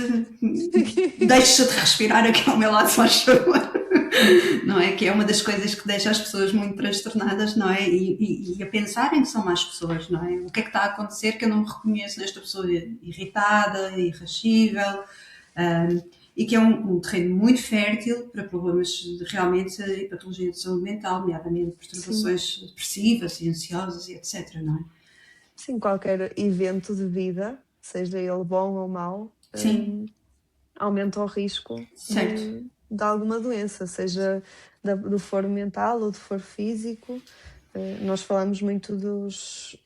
deixa de respirar aqui ao meu lado, se faz favor. Não é? Que é uma das coisas que deixa as pessoas muito transtornadas, não é? E a pensarem que são mais pessoas, não é? O que é que está a acontecer que eu não me reconheço nesta pessoa irritada, irascível, e que é um terreno muito fértil para problemas de realmente e patologia de saúde mental, nomeadamente Sim, perturbações depressivas e ansiosas e etc, não é? sim, qualquer evento de vida, seja ele bom ou mau, Sim, aumenta o risco certo, de alguma doença, seja do foro mental ou do foro físico. Nós falamos muito dos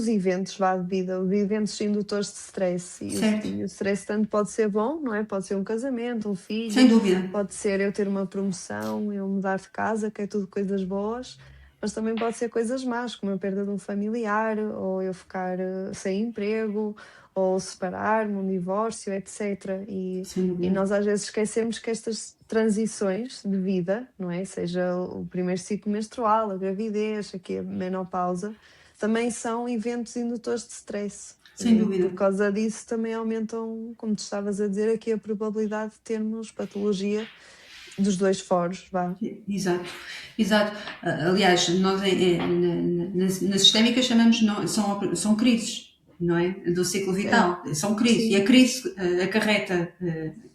eventos vá de vida, os eventos indutores de stress. certo, E o stress tanto pode ser bom, não é? Pode ser um casamento, um sem filho, dúvida. pode ser eu ter uma promoção, eu mudar de casa, que é tudo coisas boas, mas também pode ser coisas más, como a perda de um familiar, ou eu ficar sem emprego, ou separar-me, um divórcio, etc. Sem E dúvida. nós às vezes esquecemos que estas transições de vida, não é? Seja o primeiro ciclo menstrual, a gravidez, aqui a menopausa, também são eventos indutores de stress. Sem dúvida. Por causa disso também aumentam, como tu estavas a dizer aqui, a probabilidade de termos patologia dos dois foros, vá. Exato, exato. Aliás, nós na sistémica chamamos, são crises, não é? Do ciclo vital, são crises. Sim. E a crise acarreta,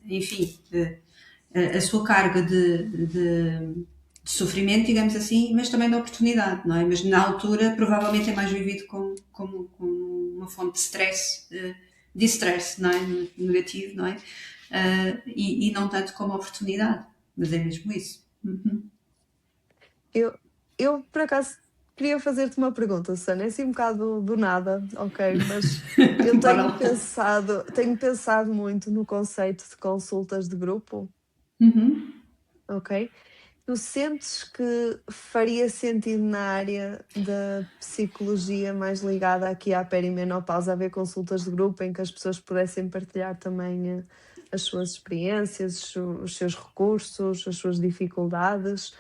enfim, a sua carga de sofrimento, digamos assim, mas também de oportunidade, não é? Mas na altura provavelmente é mais vivido como uma fonte de stress, de stress, não é? Negativo, não é? E não tanto como oportunidade, mas é mesmo isso. Uhum. Eu por acaso queria fazer-te uma pergunta, Susana, é assim um bocado do nada, ok? Mas eu tenho pensado muito no conceito de consultas de grupo, Uhum. ok? Tu sentes que faria sentido na área da psicologia mais ligada aqui à perimenopausa haver consultas de grupo em que as pessoas pudessem partilhar também as suas experiências, os seus recursos, as suas dificuldades?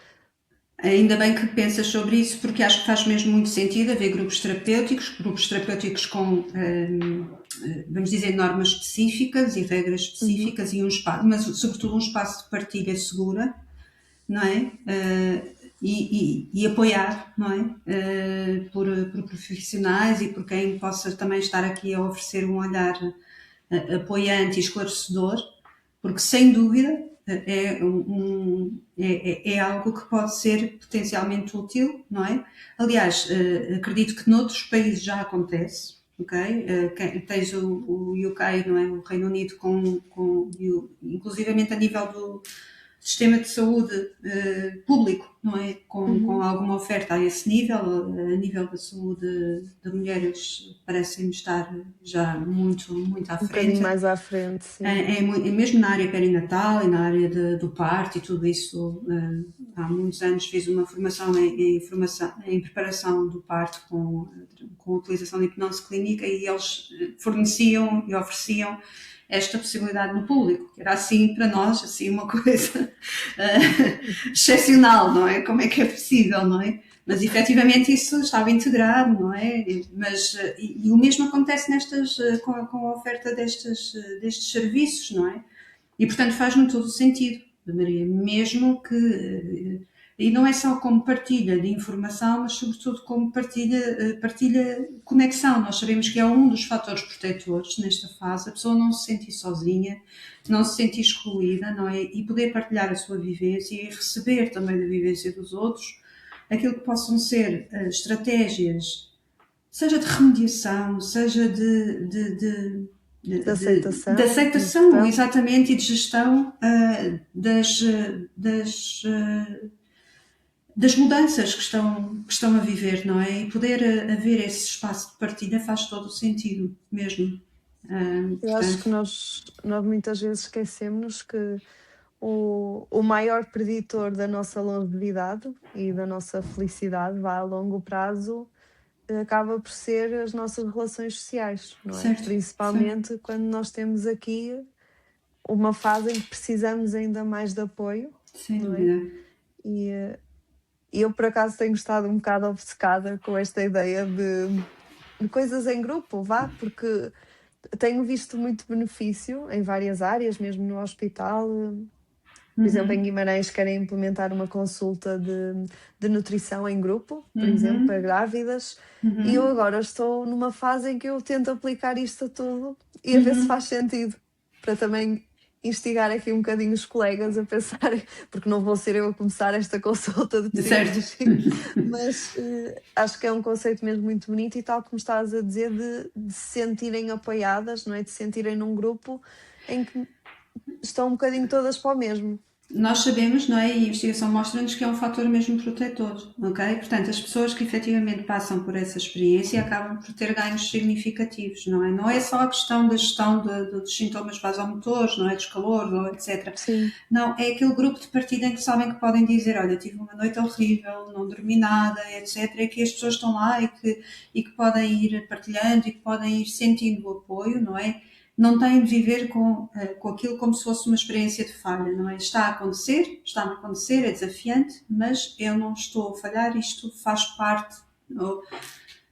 Ainda bem que pensas sobre isso, porque acho que faz mesmo muito sentido haver grupos terapêuticos com, vamos dizer, normas específicas e regras específicas e um espaço, mas sobretudo um espaço de partilha segura, não é? E apoiar, não é? Por profissionais e por quem possa também estar aqui a oferecer um olhar apoiante e esclarecedor, porque sem dúvida é algo que pode ser potencialmente útil, não é? Aliás, acredito que noutros países já acontece, ok? Tens o UK, não é? O Reino Unido, inclusivamente a nível do sistema de saúde público, não é? Com alguma oferta a esse nível, a nível da saúde de mulheres, parece-me estar já muito, muito à frente. Um bocadinho mais à frente, sim. Mesmo na área perinatal e na área do parto e tudo isso, há muitos anos fiz uma formação em preparação do parto com a utilização de hipnose clínica e eles forneciam e ofereciam esta possibilidade no público, que era assim para nós, assim uma coisa excepcional, não é? Como é que é possível, não é? Mas efetivamente isso estava integrado, não é? E o mesmo acontece com a oferta destes serviços, não é? E portanto faz-me todo o sentido, Maria, mesmo que. E não é só como partilha de informação, mas sobretudo como partilha conexão. Nós sabemos que é um dos fatores protetores nesta fase, a pessoa não se sentir sozinha, não se sentir excluída, não é? E poder partilhar a sua vivência e receber também da vivência dos outros aquilo que possam ser estratégias, seja de remediação, seja de aceitação, exatamente, e de gestão das mudanças que estão a viver, não é? E poder haver esse espaço de partilha faz todo o sentido, mesmo. Eu acho que nós muitas vezes esquecemos que o maior preditor da nossa longevidade e da nossa felicidade, vá a longo prazo, acaba por ser as nossas relações sociais, não é? Certo, Principalmente certo. quando nós temos aqui uma fase em que precisamos ainda mais de apoio, sem não dúvida. E eu, por acaso, tenho estado um bocado obcecada com esta ideia de coisas em grupo, vá, porque tenho visto muito benefício em várias áreas, mesmo no hospital. Por exemplo, em Guimarães querem implementar uma consulta de nutrição em grupo, por exemplo, para grávidas. E eu agora estou numa fase em que eu tento aplicar isto a tudo e a ver se faz sentido, para também instigar aqui um bocadinho os colegas a pensarem, porque não vou ser eu a começar esta consulta de psicologia, mas acho que é um conceito mesmo muito bonito e tal como estás a dizer, de se sentirem apoiadas, não é? De se sentirem num grupo em que estão um bocadinho todas para o mesmo. Nós sabemos, não é? E a investigação mostra-nos que é um fator mesmo protetor, ok? Portanto, as pessoas que efetivamente passam por essa experiência acabam por ter ganhos significativos, não é? Não é só a questão da gestão dos sintomas vasomotores, não é? Dos calores, etc. Sim. Não, é aquele grupo de partilha em que sabem que podem dizer, olha, tive uma noite horrível, não dormi nada, etc. E que as pessoas estão lá e que podem ir partilhando e que podem ir sentindo o apoio, não é? Não têm de viver com aquilo como se fosse uma experiência de falha, não é? Está a acontecer, é desafiante, mas eu não estou a falhar, isto faz parte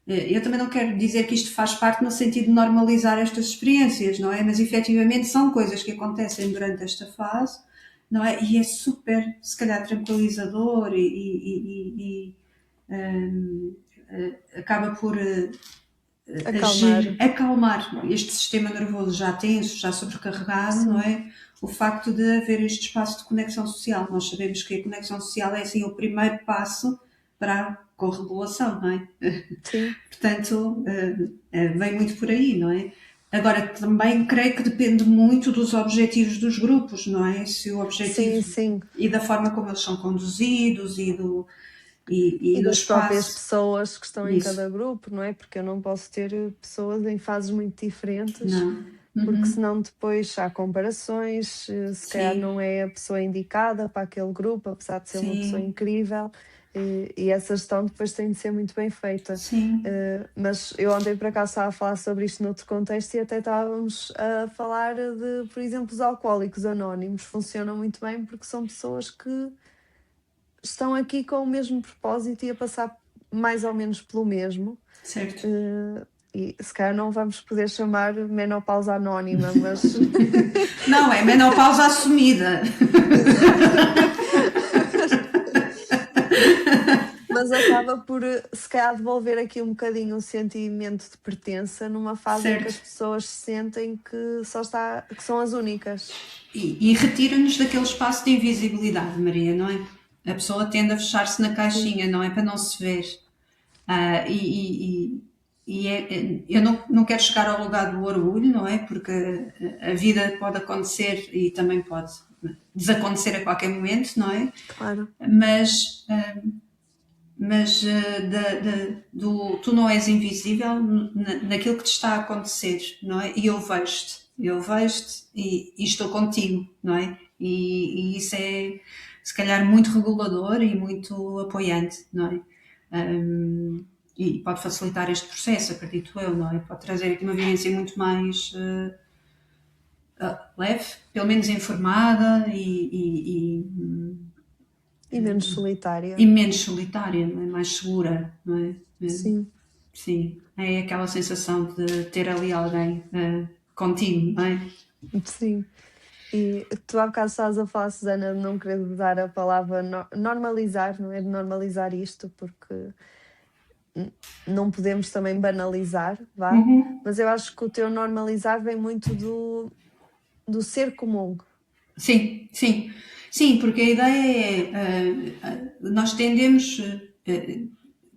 Eu também não quero dizer que isto faz parte no sentido de normalizar estas experiências, não é? Mas efetivamente são coisas que acontecem durante esta fase, não é? E é super, se calhar, tranquilizador e, acaba por Acalmar. acalmar este sistema nervoso já tenso, já sobrecarregado, não Sim. é? O facto de haver este espaço de conexão social. Nós sabemos que a conexão social é assim o primeiro passo para a corregulação, não é? Sim. Portanto, vem muito por aí, não é? Agora, também creio que depende muito dos objetivos dos grupos, não é? Se o Sim, objetivo sim. e da forma como eles são conduzidos e E do das próprias espaço. pessoas que estão em Isso. cada grupo, não é? Porque eu não posso ter pessoas em fases muito diferentes, Não. porque Uhum. senão depois há comparações, se calhar Sim, não é a pessoa indicada para aquele grupo, apesar de ser uma pessoa sim, incrível, e essa gestão depois tem de ser muito bem feita. sim. Mas eu ontem por acaso estava a falar sobre isto noutro contexto e até estávamos a falar de, por exemplo, os alcoólicos anónimos funcionam muito bem porque são pessoas que estão aqui com o mesmo propósito e a passar mais ou menos pelo mesmo. Certo. E se calhar não vamos poder chamar menopausa anónima, mas Não, é menopausa assumida. mas acaba por se calhar devolver aqui um bocadinho o sentimento de pertença numa fase em que Certo. as pessoas sentem que que são as únicas. E retira-nos daquele espaço de invisibilidade, Maria, não é? A pessoa tende a fechar-se na Sim, caixinha, não é? Para não se ver. Ah, eu não quero chegar ao lugar do orgulho, não é? Porque a vida pode acontecer e também pode desacontecer a qualquer momento, não é? claro. Mas, tu não és invisível naquilo que te está a acontecer, não é? E eu vejo-te e estou contigo, não é? E isso é, se calhar, muito regulador e muito apoiante, não é? Um, e pode facilitar este processo, acredito eu, não é? Pode trazer aqui uma vivência muito mais leve, pelo menos informada E menos solitária. e menos solitária, não é? Mais segura, não é? Sim, Sim, é aquela sensação de ter ali alguém contigo, não é? sim. E tu há bocado estavas a falar, Susana, de não querer usar a palavra normalizar, não é? De normalizar isto, porque não podemos também banalizar, vá. Uhum. Mas eu acho que o teu normalizar vem muito do ser comum. Sim, sim, sim, porque a ideia é, nós tendemos,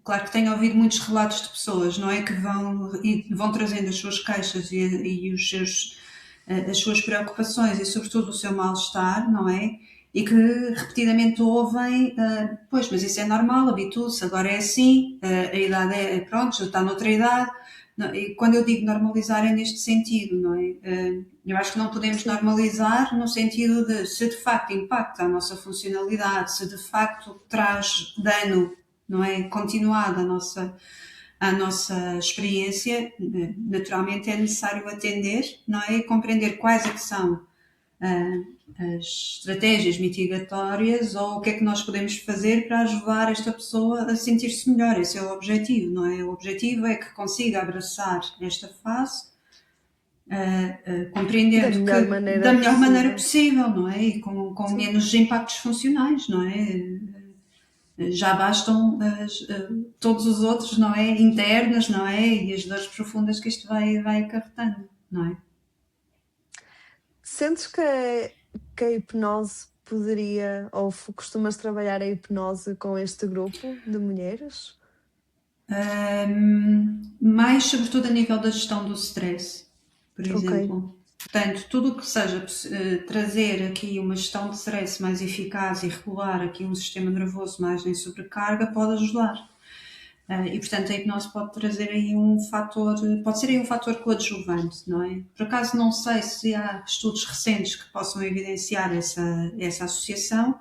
claro que tenho ouvido muitos relatos de pessoas, não é, que vão trazendo as suas queixas e os seus, as suas preocupações e sobretudo o seu mal-estar, não é, e que repetidamente ouvem, pois, mas isso é normal, habitua-se, agora é assim, a idade pronto, já está noutra idade, não, e quando eu digo normalizar é neste sentido, não é? Eu acho que não podemos Sim, normalizar no sentido de se de facto impacta a nossa funcionalidade, se de facto traz dano, não é? Continuado à nossa experiência, naturalmente é necessário atender, não é? E compreender quais é que são as estratégias mitigatórias ou o que é que nós podemos fazer para ajudar esta pessoa a sentir-se melhor. Esse é o objetivo, não é? O objetivo é que consiga abraçar esta fase, da compreendendo melhor que da maneira melhor maneira possível. possível, não é? E com Sim. menos impactos funcionais, não é? Já bastam todos os outros, não é? Internas, não é? E as dores profundas que isto vai acarretando, não é? Sentes que a hipnose poderia, ou costumas trabalhar a hipnose com este grupo de mulheres? Mais sobretudo a nível da gestão do stress, por Ok, exemplo. Portanto, tudo o que seja trazer aqui uma gestão de stress mais eficaz e regular aqui um sistema nervoso mais em sobrecarga pode ajudar. E portanto a hipnose pode trazer aí um fator, pode ser aí um fator coadjuvante, não é? Por acaso não sei se há estudos recentes que possam evidenciar essa associação,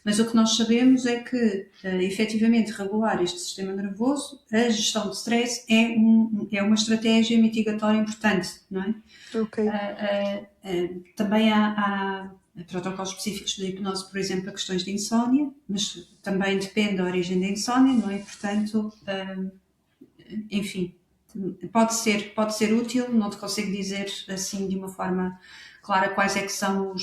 mas o que nós sabemos é que, efetivamente, regular este sistema nervoso, a gestão de stress é uma estratégia mitigatória importante, não é? ok. Também há protocolos específicos de hipnose, por exemplo, para questões de insónia, mas também depende da origem da insónia, não é? Portanto, enfim, pode ser útil, não te consigo dizer assim de uma forma clara quais é que são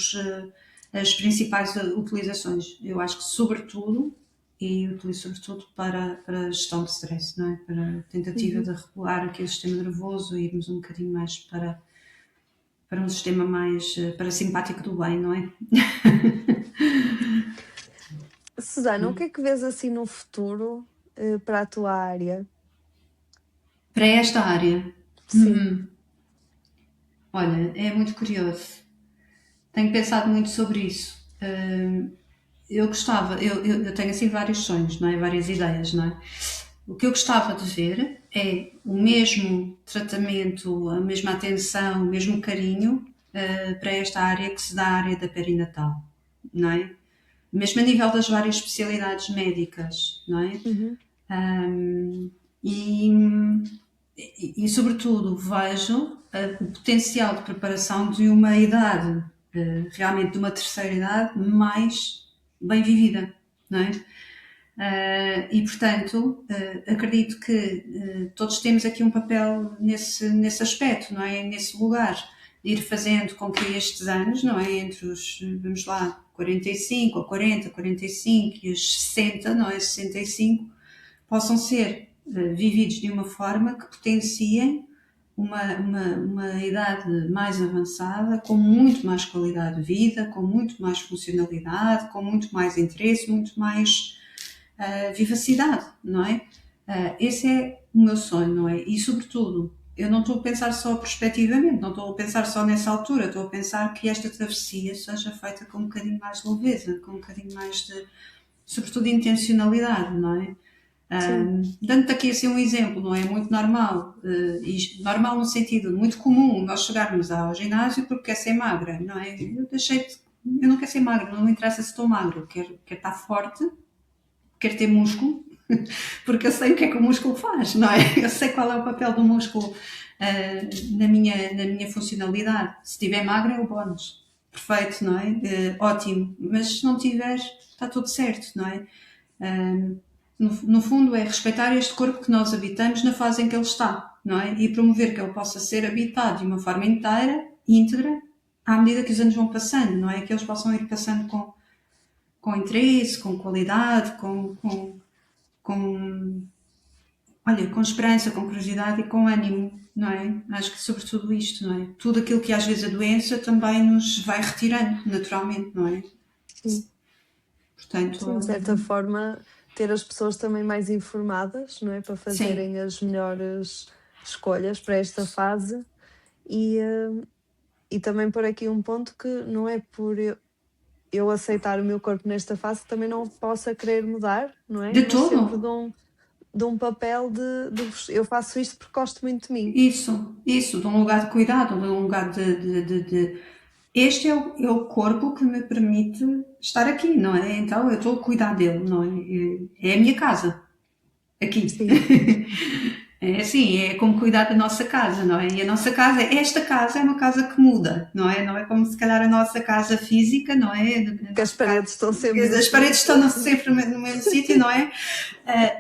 as principais utilizações. Eu acho que sobretudo, e utilizo sobretudo para a gestão de stress, não é? Para a tentativa Uhum. de regular aqui o sistema nervoso e irmos um bocadinho mais para um sistema mais parasimpático do bem, não é? Susana, o que é que vês assim no futuro para a tua área? Para esta área, Sim. olha, é muito curioso. Tenho pensado muito sobre isso. Eu gostava, eu tenho assim vários sonhos, não é? Várias ideias, não é? O que eu gostava de ver é o mesmo tratamento, a mesma atenção, o mesmo carinho para esta área que se dá à área da perinatal, não é? Mesmo a nível das várias especialidades médicas, não é? Uhum. Um, e, sobretudo, vejo o potencial de preparação de uma idade, realmente de uma terceira idade, mais bem vivida, não é? E, portanto, acredito que todos temos aqui um papel nesse aspecto, não é? Nesse lugar, de ir fazendo com que estes anos, não é? Entre os, vamos lá, 45 ou 40, 45 e os 60, não é? 65, possam ser vividos de uma forma que potenciem uma idade mais avançada, com muito mais qualidade de vida, com muito mais funcionalidade, com muito mais interesse, muito mais vivacidade, não é? Esse é o meu sonho, não é? E, sobretudo, eu não estou a pensar só prospectivamente, não estou a pensar só nessa altura, estou a pensar que esta travessia seja feita com um bocadinho mais de leveza, com um bocadinho mais de, sobretudo, de intencionalidade, não é? Sim. Dando-te aqui assim um exemplo, não é? Muito normal, normal no sentido muito comum nós chegarmos ao ginásio porque quer ser magra, não é? Eu não quero ser magra, não me interessa se estou magra, quero estar forte, quero ter músculo, porque eu sei o que é que o músculo faz, não é? Eu sei qual é o papel do músculo na minha funcionalidade. Se estiver magra é o bónus. Perfeito, não é? Ótimo. Mas se não tiver, está tudo certo, não é? No fundo é respeitar este corpo que nós habitamos na fase em que ele está, não é? E promover que ele possa ser habitado de uma forma inteira, íntegra, à medida que os anos vão passando, não é? Que eles possam ir passando com interesse, com qualidade, com, olha, com esperança, com curiosidade e com ânimo, não é? Acho que sobretudo isto, não é? Tudo aquilo que às vezes a doença também nos vai retirando naturalmente, não é? Sim. Sim, de Portanto, certa forma, ter as pessoas também mais informadas, não é? Para sim, fazerem as melhores escolhas para esta fase e, e também por aqui um ponto que não é por eu aceitar o meu corpo nesta fase que também não possa querer mudar, não é? de Mas sempre todo. de um papel eu faço isto porque gosto muito de mim. Isso, de um lugar de cuidado, de um lugar este é o corpo que me permite estar aqui, não é? Então eu estou a cuidar dele, não é? É a minha casa, aqui. Sim, É assim, é como cuidar da nossa casa, não é? E a nossa casa, esta casa é uma casa que muda, não é? Não é como se calhar a nossa casa física, não é? A que as nossa casa, paredes estão sempre no as paredes sítio. estão sempre no mesmo sítio, não é?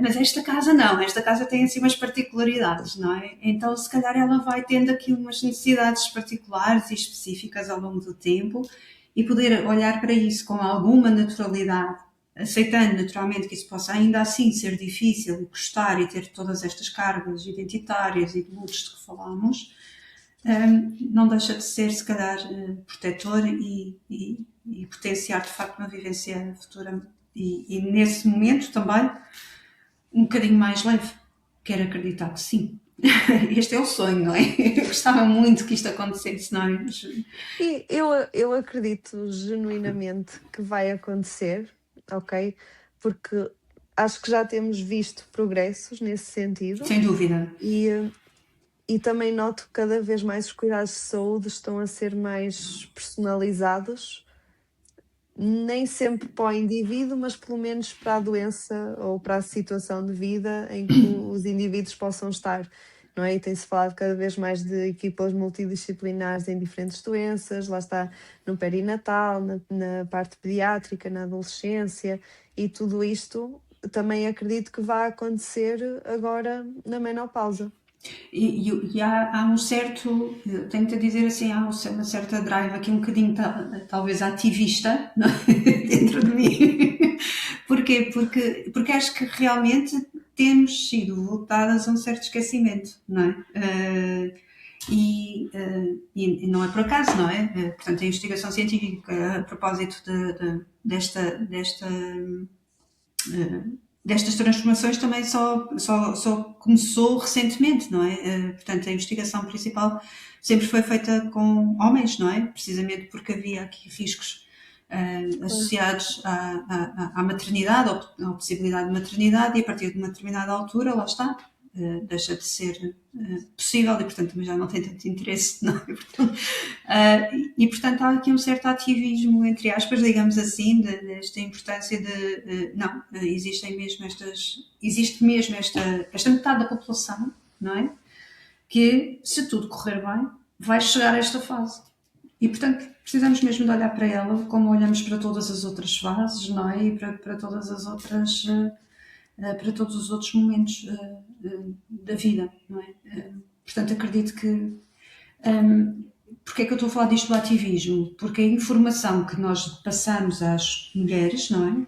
Mas esta casa não, esta casa tem assim umas particularidades, não é? Então se calhar ela vai tendo aqui umas necessidades particulares e específicas ao longo do tempo e poder olhar para isso com alguma naturalidade, aceitando naturalmente que isso possa ainda assim ser difícil e custar e ter todas estas cargas identitárias e de lutos de que falámos, não deixa de ser, se calhar, protetor e potenciar de facto uma vivência futura e nesse momento também um bocadinho mais leve. Quero acreditar que sim. Este é o sonho, não é? Eu gostava muito que isto acontecesse, não é? E eu acredito genuinamente que vai acontecer, ok? Porque acho que já temos visto progressos nesse sentido Sem dúvida. e, e também noto que cada vez mais os cuidados de saúde estão a ser mais personalizados, nem sempre para o indivíduo, mas pelo menos para a doença ou para a situação de vida em que os indivíduos possam estar. Não é? E tem-se falado cada vez mais de equipas multidisciplinares em diferentes doenças, lá está no perinatal, na parte pediátrica, na adolescência, e tudo isto também acredito que vai acontecer agora na menopausa. E há um certo, eu tenho-te a dizer assim, há uma certa drive aqui um bocadinho talvez ativista, não é? Dentro de mim. Porquê? Porque acho que realmente temos sido voltadas a um certo esquecimento, não é? E não é por acaso, não é? Portanto, a investigação científica a propósito destas transformações também só começou recentemente, não é? Portanto, a investigação principal sempre foi feita com homens, não é? Precisamente porque havia aqui riscos associados à maternidade, ou à possibilidade de maternidade, e a partir de uma determinada altura, lá está, deixa de ser possível e, portanto, também já não tem tanto interesse, não é? Portanto, há aqui um certo ativismo, entre aspas, digamos assim, desta importância de, não, existe mesmo esta metade da população, não é? Que, se tudo correr bem, vai chegar a esta fase. E, portanto, precisamos mesmo de olhar para ela como olhamos para todas as outras fases, não é? E para todas as outras, para todos os outros momentos da vida, não é? Portanto, acredito que... Porque é que eu estou a falar disto do ativismo? Porque a informação que nós passamos às mulheres, não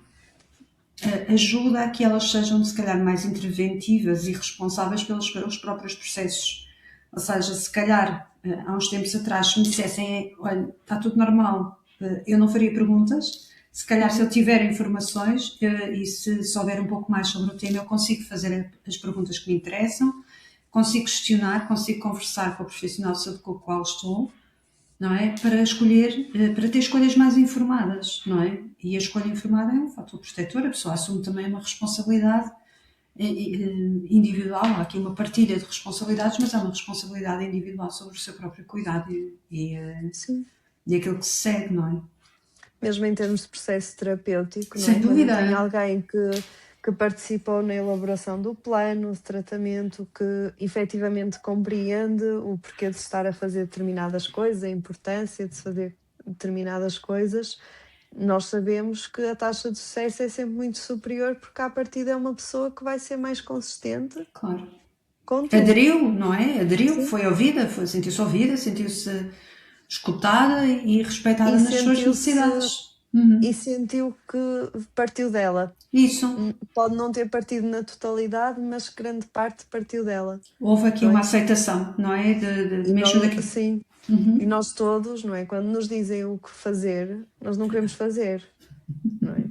é? Ajuda a que elas sejam, se calhar, mais interventivas e responsáveis pelos próprios processos. Ou seja, se calhar, há uns tempos atrás, se me dissessem, olha, está tudo normal, eu não faria perguntas. Se calhar, se eu tiver informações e se souber um pouco mais sobre o tema, eu consigo fazer as perguntas que me interessam, consigo questionar, consigo conversar com o profissional de saúde com o qual estou, não é? Para escolher, para ter escolhas mais informadas, não é? E a escolha informada é um fator protetor, a pessoa assume também uma responsabilidade individual, há aqui uma partilha de responsabilidades, mas há uma responsabilidade individual sobre o seu próprio cuidado e aquilo que se segue, não é? Mesmo em termos de processo terapêutico, não é? Sem dúvida. Quando tem alguém que participou na elaboração do plano de tratamento, que efetivamente compreende o porquê de se estar a fazer determinadas coisas, a importância de se fazer determinadas coisas, nós sabemos que a taxa de sucesso é sempre muito superior, porque à partida é uma pessoa que vai ser mais consistente. Claro. Com tudo. Aderiu, não é? Aderiu, Sim. foi ouvida, sentiu-se ouvida, sentiu-se escutada e respeitada nas suas necessidades. E sentiu que partiu dela. Isso. Pode não ter partido na totalidade, mas grande parte partiu dela. Houve aqui uma aceitação, não é? Mesmo daqui. Sim. E nós todos, não é? Quando nos dizem o que fazer, nós não queremos fazer, não é?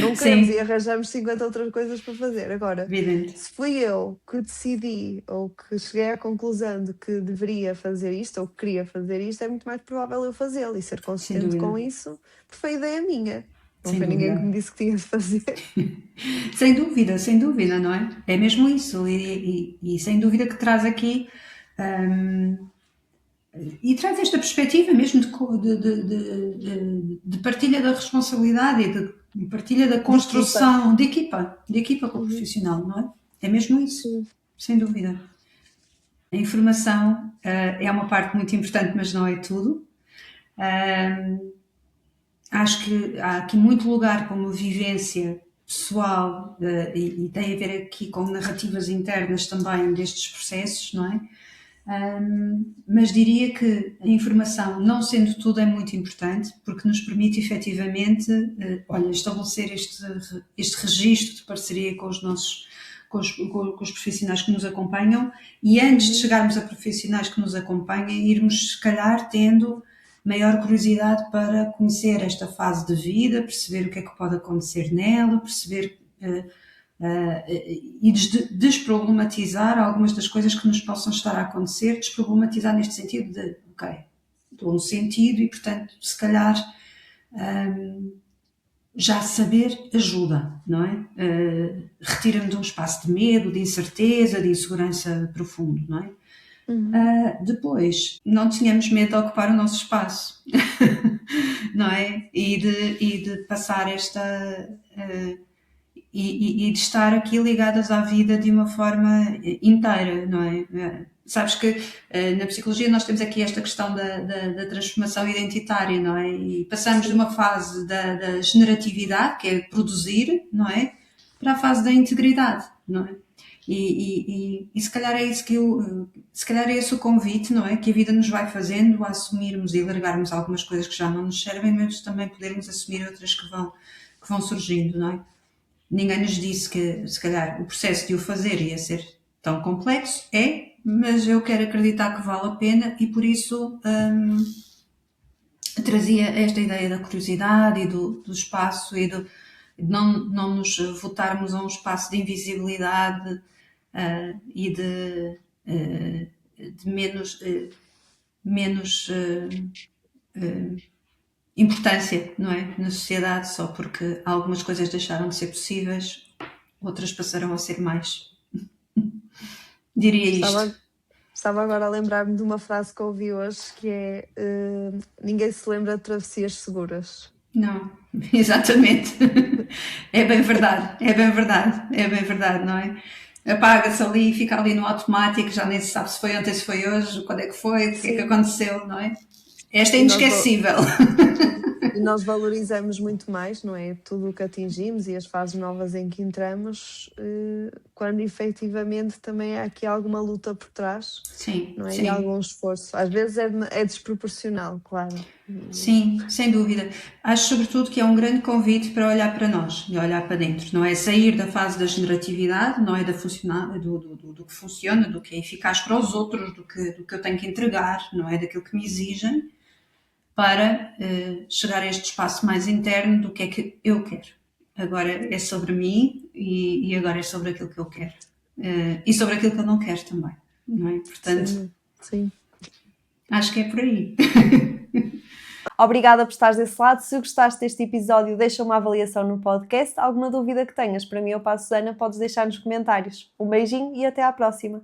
Não queremos e arranjamos 50 outras coisas para fazer. Agora, evidente. Se fui eu que decidi ou que cheguei à conclusão de que deveria fazer isto ou que queria fazer isto, é muito mais provável eu fazê-lo e ser consciente com isso, porque foi ideia minha. Não foi ninguém que me disse que tinha de fazer. Sem dúvida, não é? É mesmo isso. E sem dúvida que traz aqui... e traz esta perspectiva mesmo de partilha da responsabilidade e de partilha da construção de equipa com o profissional, não é? É mesmo isso, Sim. Sem dúvida. A informação é uma parte muito importante, mas não é tudo. Acho que há aqui muito lugar para uma vivência pessoal e tem a ver aqui com narrativas internas também destes processos, não é? Mas diria que a informação, não sendo tudo, é muito importante, porque nos permite efetivamente estabelecer este registro de parceria com os nossos com os profissionais que nos acompanham e antes de chegarmos a profissionais que nos acompanhem, irmos se calhar tendo maior curiosidade para conhecer esta fase de vida, perceber o que é que pode acontecer nela, perceber e desproblematizar algumas das coisas que nos possam estar a acontecer, desproblematizar neste sentido de, ok, dou um sentido e, portanto, se calhar já saber ajuda, não é? Retira-me de um espaço de medo, de incerteza, de insegurança profundo, não é? Depois, não tenhamos medo de ocupar o nosso espaço, não é? E de passar e de estar aqui ligadas à vida de uma forma inteira, não é? Sabes que na psicologia nós temos aqui esta questão da transformação identitária, não é? E passamos de uma fase da generatividade, que é produzir, não é? Para a fase da integridade, não é? E se calhar é isso se calhar é esse o convite, não é? Que a vida nos vai fazendo a assumirmos e largarmos algumas coisas que já não nos servem, mas também podermos assumir outras que vão surgindo, não é? Ninguém nos disse que, se calhar, o processo de o fazer ia ser tão complexo, mas eu quero acreditar que vale a pena e por isso trazia esta ideia da curiosidade e do espaço e de não nos voltarmos a um espaço de invisibilidade e de menos importância, não é? Na sociedade, só porque algumas coisas deixaram de ser possíveis, outras passarão a ser mais. Diria isto. Estava agora a lembrar-me de uma frase que ouvi hoje, que é ninguém se lembra de travessias seguras. Não, exatamente. É bem verdade, é bem verdade, é bem verdade, não é? Apaga-se ali e fica ali no automático, já nem se sabe se foi ontem, se foi hoje, quando é que foi, o que é que aconteceu, não é? Esta é inesquecível. E nós valorizamos muito mais, não é? Tudo o que atingimos e as fases novas em que entramos, quando efetivamente também há aqui alguma luta por trás, Sim, não é? sim. E algum esforço. Às vezes é desproporcional, claro. Sim, sem dúvida. Acho sobretudo que é um grande convite para olhar para nós e olhar para dentro. Não é sair da fase da generatividade, não é do que funciona, do que é eficaz para os outros, do que eu tenho que entregar, não é daquilo que me exigem, para chegar a este espaço mais interno do que é que eu quero. Agora é sobre mim e agora é sobre aquilo que eu quero. E sobre aquilo que eu não quero também, não é? Portanto, sim. Acho que é por aí. Obrigada por estares desse lado. Se gostaste deste episódio, deixa uma avaliação no podcast. Alguma dúvida que tenhas para mim ou para a Susana, podes deixar nos comentários. Um beijinho e até à próxima.